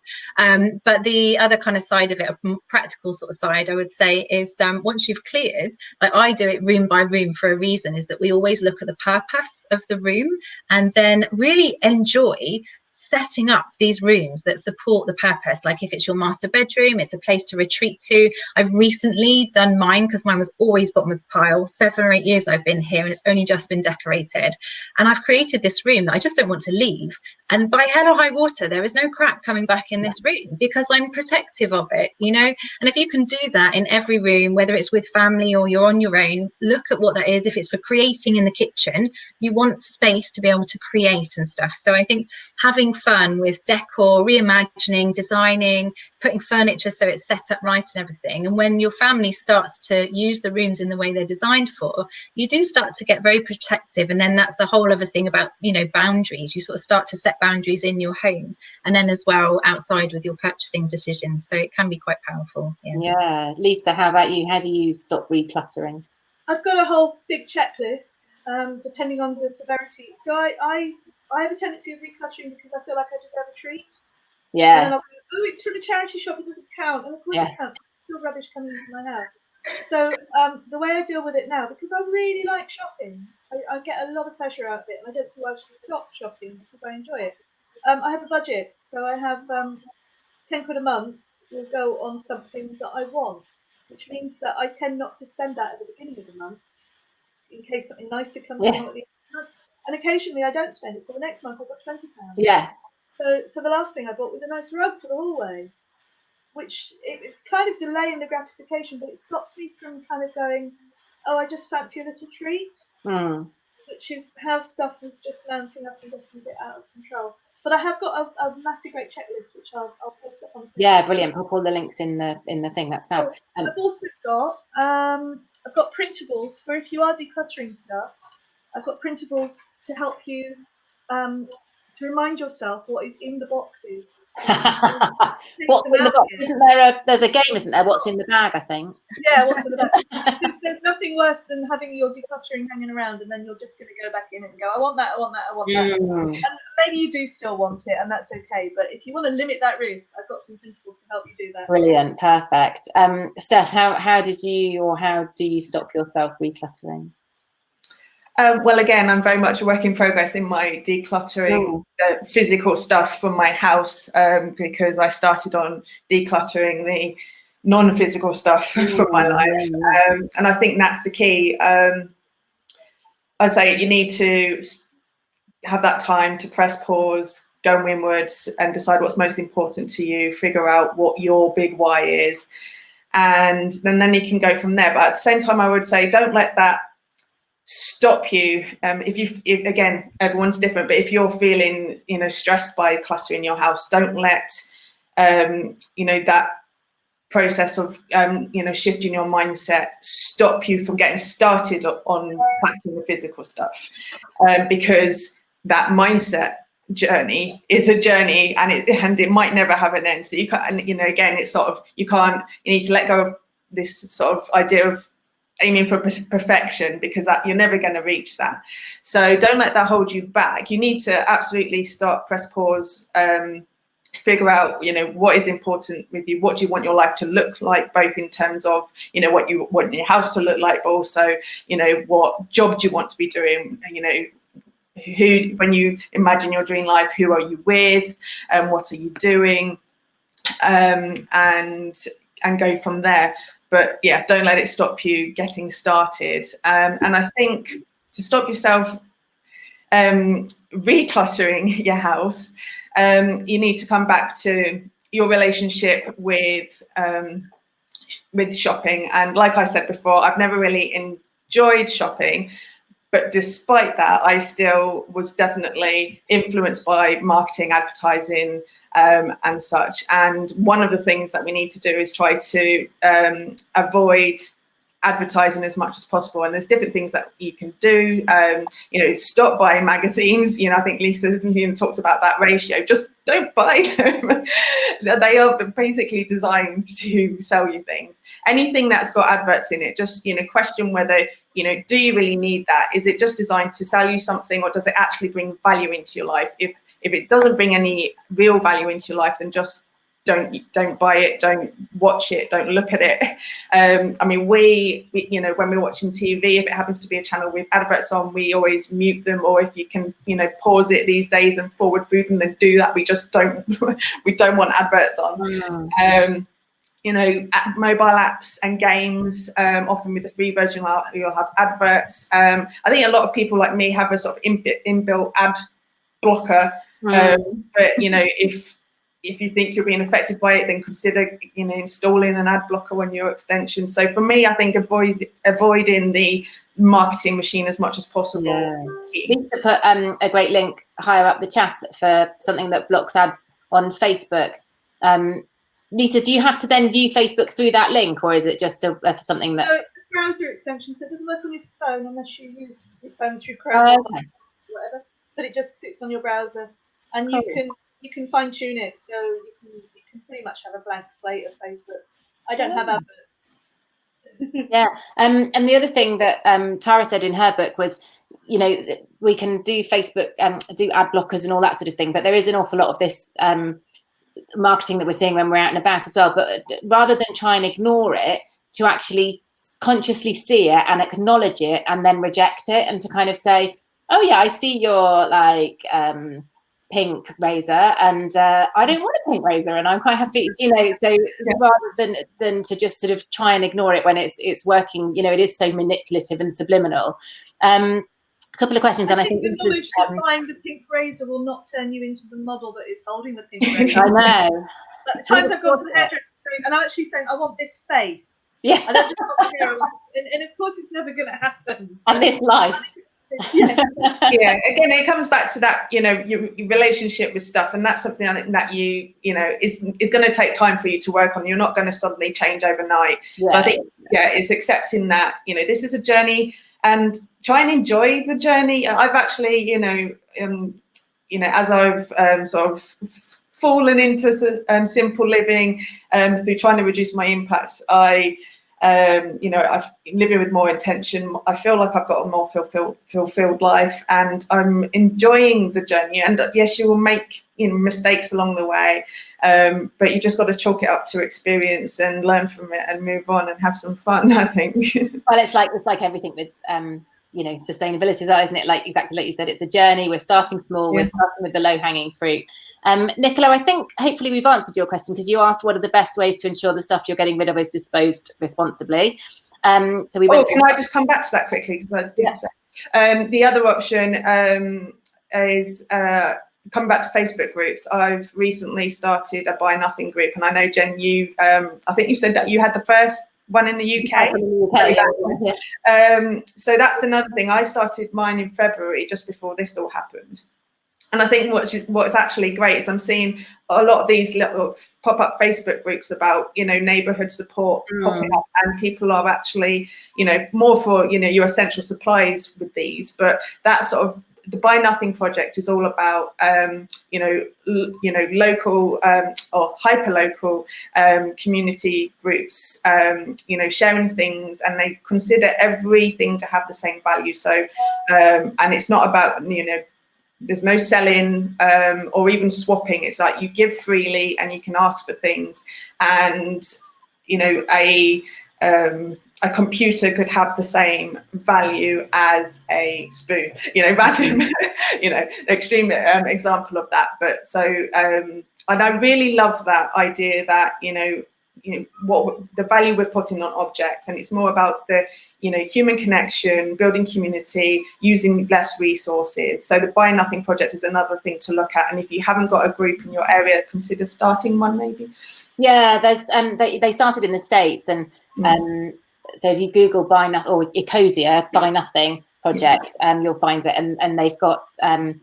S3: But the other kind of side of it, a practical sort of side, I would say, is once you've cleared, like I do it room by room for a reason, is that we always look at the purpose of the room and then really enjoy setting up these rooms that support the purpose. Like if it's your master bedroom, it's a place to retreat to. I've recently done mine because mine was always bottom of the pile. 7 or 8 years I've been here and it's only just been decorated. And I've created this room that I just don't want to leave. And by hell or high water, there is no crap coming back in this room because I'm protective of it, And if you can do that in every room, whether it's with family or you're on your own, look at what that is. If it's for creating in the kitchen, you want space to be able to create and stuff. So I think having fun with decor, reimagining, designing, putting furniture so it's set up right and everything. And when your family starts to use the rooms in the way they're designed for, you do start to get very protective. And then that's the whole other thing about, boundaries. You sort of start to set boundaries in your home and then as well outside with your purchasing decisions. So it can be quite powerful.
S1: Yeah. Lisa, how about you? How do you stop recluttering?
S4: I've got a whole big checklist, depending on the severity. So I have a tendency of recluttering because I feel like I deserve a treat.
S1: Yeah.
S4: And then I'll go, it's from a charity shop, it doesn't count. And of course it counts. It's still rubbish coming into my house. So the way I deal with it now, because I really like shopping, I get a lot of pleasure out of it. And I don't see why I should stop shopping because I enjoy it. I have a budget. So I have 10 quid a month will go on something that I want, which means that I tend not to spend that at the beginning of the month in case something nicer comes along at the end of the month. And occasionally I don't spend it, so the next month I've got £20.
S1: Yeah.
S4: So the last thing I bought was a nice rug for the hallway, which it's kind of delaying the gratification, but it stops me from kind of going, oh, I just fancy a little treat, which is how stuff was just mounting up and getting a bit out of control. But I have got a massive great checklist, which I'll post up on.
S1: Yeah, brilliant. Pop all the links in the thing. That's fab.
S4: I've also got I've got printables for if you are decluttering stuff. I've got printables to help you to remind yourself what is in the boxes.
S1: What's in the box? Isn't there there's a game, isn't there? What's in the bag, I think.
S4: Yeah, what's in the bag? There's nothing worse than having your decluttering hanging around and then you're just going to go back in and go, I want that, I want that, I want that. And maybe you do still want it and that's okay. But if you want to limit that risk, I've got some principles to help you do that.
S1: Brilliant. Perfect. Steph, how do you stop yourself recluttering?
S2: Well, again, I'm very much a work in progress in my decluttering physical stuff from my house, because I started on decluttering the non-physical stuff from my life. And I think that's the key. I'd say you need to have that time to press pause, go inwards and decide what's most important to you, figure out what your big why is, and then you can go from there. But at the same time, I would say don't let that stop you. If again, everyone's different, but if you're feeling, stressed by clutter in your house, don't let that process of shifting your mindset stop you from getting started on packing the physical stuff, because that mindset journey is a journey, and it might never have an end. So you can't, again, it's sort of you need to let go of this sort of idea of aiming for perfection, because that you're never going to reach that. So don't let that hold you back. You need to absolutely start, press pause, figure out what is important with you, what do you want your life to look like, both in terms of what you want your house to look like, but also what job do you want to be doing, who, when you imagine your dream life, who are you with, and what are you doing, and go from there. But yeah, don't let it stop you getting started. And I think to stop yourself recluttering your house, you need to come back to your relationship with shopping. And like I said before, I've never really enjoyed shopping, but despite that, I still was definitely influenced by marketing, advertising, and such. And one of the things that we need to do is try to avoid advertising as much as possible. And there's different things that you can do. Stop buying magazines. I think Lisa talked about that ratio. Just don't buy them. They are basically designed to sell you things. Anything that's got adverts in it, just question whether do you really need that? Is it just designed to sell you something, or does it actually bring value into your life? If it doesn't bring any real value into your life, then just don't buy it, don't watch it, don't look at it. I mean, we when we're watching TV, if it happens to be a channel with adverts on, we always mute them, or if you can pause it these days and forward through them, then do that. We just don't we don't want adverts on. Mobile apps and games, often with the free version, you'll have adverts. I think a lot of people like me have a sort of inbuilt ad blocker. But if you think you're being affected by it, then consider installing an ad blocker on your extension. So for me, I think avoiding the marketing machine as much as possible.
S1: Yeah. Lisa put a great link higher up the chat for something that blocks ads on Facebook. Lisa, do you have to then view Facebook through that link, or is it just something that?
S4: No, it's a browser extension, so it doesn't work on your phone unless you use your phone through Crowdcast or whatever. But it just sits on your browser, and you can fine tune it, so you can pretty much have a blank slate of Facebook. I don't have adverts.
S1: Yeah, and the other thing that Tara said in her book was, we can do Facebook, do ad blockers and all that sort of thing, but there is an awful lot of this marketing that we're seeing when we're out and about as well. But rather than try and ignore it, to actually consciously see it and acknowledge it and then reject it, and to kind of say, oh yeah, I see your pink razor, and I don't want a pink razor, and I'm quite happy, so rather than to just sort of try and ignore it when it's working, it is so manipulative and subliminal. A couple of questions, and I think
S4: the knowledge that buying the pink razor will not turn you into the model that is holding the pink razor.
S1: I know.
S4: At the times I've gone to the hairdresser and I'm actually saying, I want this face.
S1: Yeah.
S4: I don't just want the hair, and of course it's never going to happen.
S1: So. And this life.
S2: Yeah. Again, it comes back to that, your relationship with stuff, and that's something that is going to take time for you to work on. You're not going to suddenly change overnight. Yeah. So I think, it's accepting that, this is a journey, and try and enjoy the journey. I've actually, as I've sort of fallen into simple living through trying to reduce my impacts, I've living with more intention. I feel like I've got a more fulfilled life, and I'm enjoying the journey. And yes, you will make mistakes along the way, but you just got to chalk it up to experience and learn from it and move on and have some fun, I think.
S1: Well, it's like everything with sustainability is that, isn't it? Like exactly like you said, it's a journey. We're starting small. We're starting with the low-hanging fruit. Nicola, I think hopefully we've answered your question, because you asked what are the best ways to ensure the stuff you're getting rid of is disposed responsibly. So we went.
S2: Can I just come back to that quickly, because I did say the other option is coming back to Facebook groups. I've recently started a Buy Nothing group, and I know, Jen, you I think you said that you had the first one in the UK. So that's another thing. I started mine in February, just before this all happened. And I think what's actually great is I'm seeing a lot of these little pop-up Facebook groups about, neighbourhood support popping up, and people are actually, more for, your essential supplies with these. But that sort of, the Buy Nothing project is all about, local or hyper-local community groups, sharing things, and they consider everything to have the same value. So, and it's not about, there's no selling or even swapping. It's like you give freely and you can ask for things. And, a computer could have the same value as a spoon, random, extreme example of that. But so, and I really love that idea that, what the value we're putting on objects, and it's more about the, human connection, building community, using less resources. So the Buy Nothing project is another thing to look at. And if you haven't got a group in your area, consider starting one maybe.
S1: Yeah, there's they started in the States, and so if you Google Buy Nothing or Ecosia Buy Nothing project, you'll find it, and they've got quite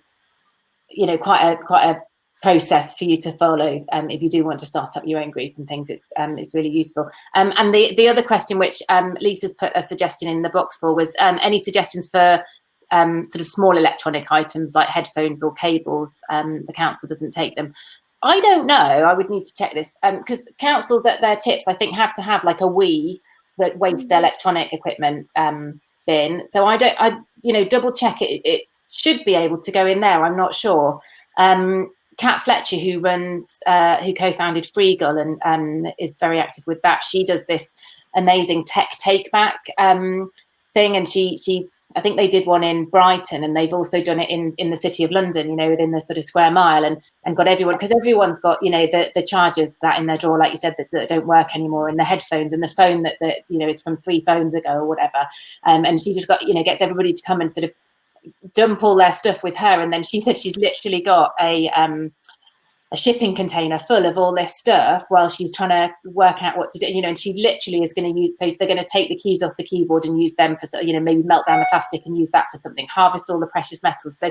S1: a process for you to follow if you do want to start up your own group and things. It's really useful. And the other question, which Lisa's put a suggestion in the box for, was any suggestions for sort of small electronic items like headphones or cables. The council doesn't take them. I don't know. I would need to check this, because councils at their tips, I think, have to have like a waste electronic equipment bin. So I double check it. It should be able to go in there. I'm not sure. Kat Fletcher, who co-founded Freegull and is very active with that, she does this amazing tech take back thing, and she I think they did one in Brighton, and they've also done it in the City of London, within the sort of square mile, and got everyone, because everyone's got the chargers that in their drawer, like you said, that don't work anymore, and the headphones and the phone that is from 3 phones ago or whatever, and she just got gets everybody to come and sort of dump all their stuff with her. And then she said she's literally got a shipping container full of all this stuff while she's trying to work out what to do, and she literally is going to use, so they're going to take the keys off the keyboard and use them for, maybe melt down the plastic and use that for something, harvest all the precious metals. So,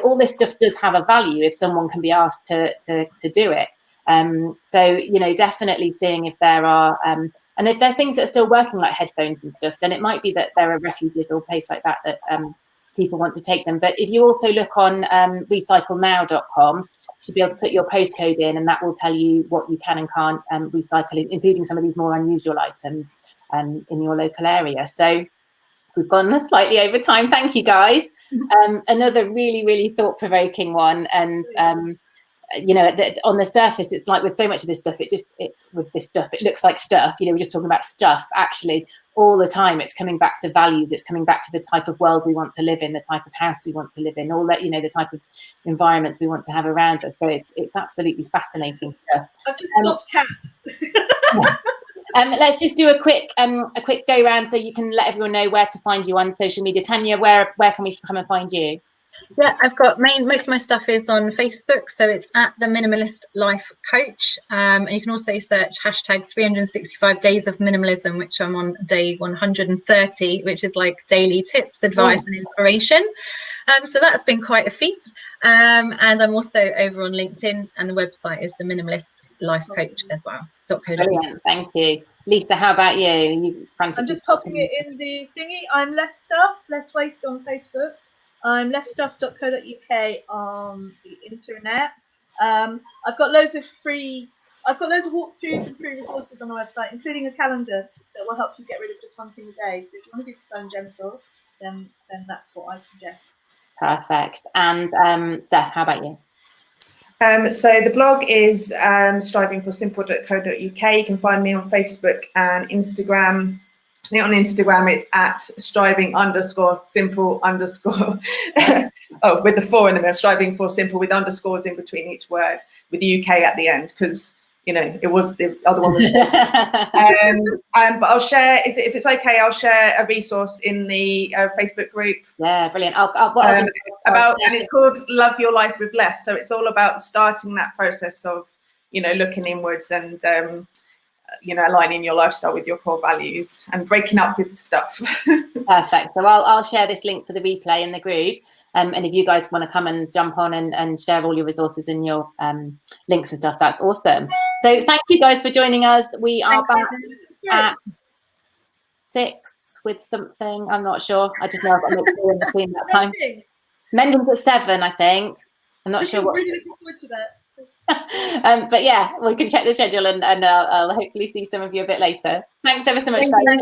S1: all this stuff does have a value if someone can be asked to do it. So, definitely seeing if there are, and if there's things that are still working, like headphones and stuff, then it might be that there are refuges or places like that people want to take them. But if you also look on recyclenow.com, you should be able to put your postcode in, and that will tell you what you can and can't recycle, including some of these more unusual items in your local area. So we've gone slightly over time. Thank you, guys. Another really, really thought-provoking one. And on the surface, it's like with so much of this stuff, it looks like stuff. We're just talking about stuff. Actually, all the time, it's coming back to values. It's coming back to the type of world we want to live in, the type of house we want to live in, all that, the type of environments we want to have around us. So it's absolutely fascinating stuff.
S4: I've just stopped Cat.
S1: Let's just do a quick go round so you can let everyone know where to find you on social media. Tanya, where can we come and find you?
S3: Yeah, I've got most of my stuff is on Facebook, so it's at the Minimalist Life Coach, and you can also search hashtag 365 days of minimalism, which I'm on day 130, which is like daily tips, advice, and inspiration. So that's been quite a feat. And I'm also over on LinkedIn, and the website is the Minimalist Life Coach as well.
S1: Brilliant, thank you. Lisa, how about you?
S4: I'm just popping it in the thingy. I'm Less Stuff, Less Waste on Facebook. I'm lessstuff.co.uk on the internet. I've got loads of walkthroughs and free resources on the website, including a calendar that will help you get rid of just one thing a day. So if you want to do the stone gentle, then that's what I suggest.
S1: Perfect. And Steph, how about you?
S2: So the blog is strivingforsimple.co.uk. You can find me on Facebook and Instagram. I think on Instagram it's at striving_simple_. Oh, with the 4 in the middle, striving for simple with underscores in between each word, with the UK at the end, because it was the other one was. But I'll share. If it's okay, I'll share a resource in the Facebook group.
S1: Yeah, brilliant. And
S2: it's called Love Your Life with Less. So it's all about starting that process of looking inwards and aligning your lifestyle with your core values and breaking up with stuff.
S1: Perfect. So I'll share this link for the replay in the group. And if you guys want to come and jump on and share all your resources and your links and stuff, that's awesome. So thank you guys for joining us. We are back at 6 with something. I'm not sure. I just know I've got to make sure in between that time. Mendon's at 7, I think. I'm not sure what.
S4: Really looking forward to that.
S1: But yeah, we can check the schedule and I'll hopefully see some of you a bit later. Thanks ever so much, guys.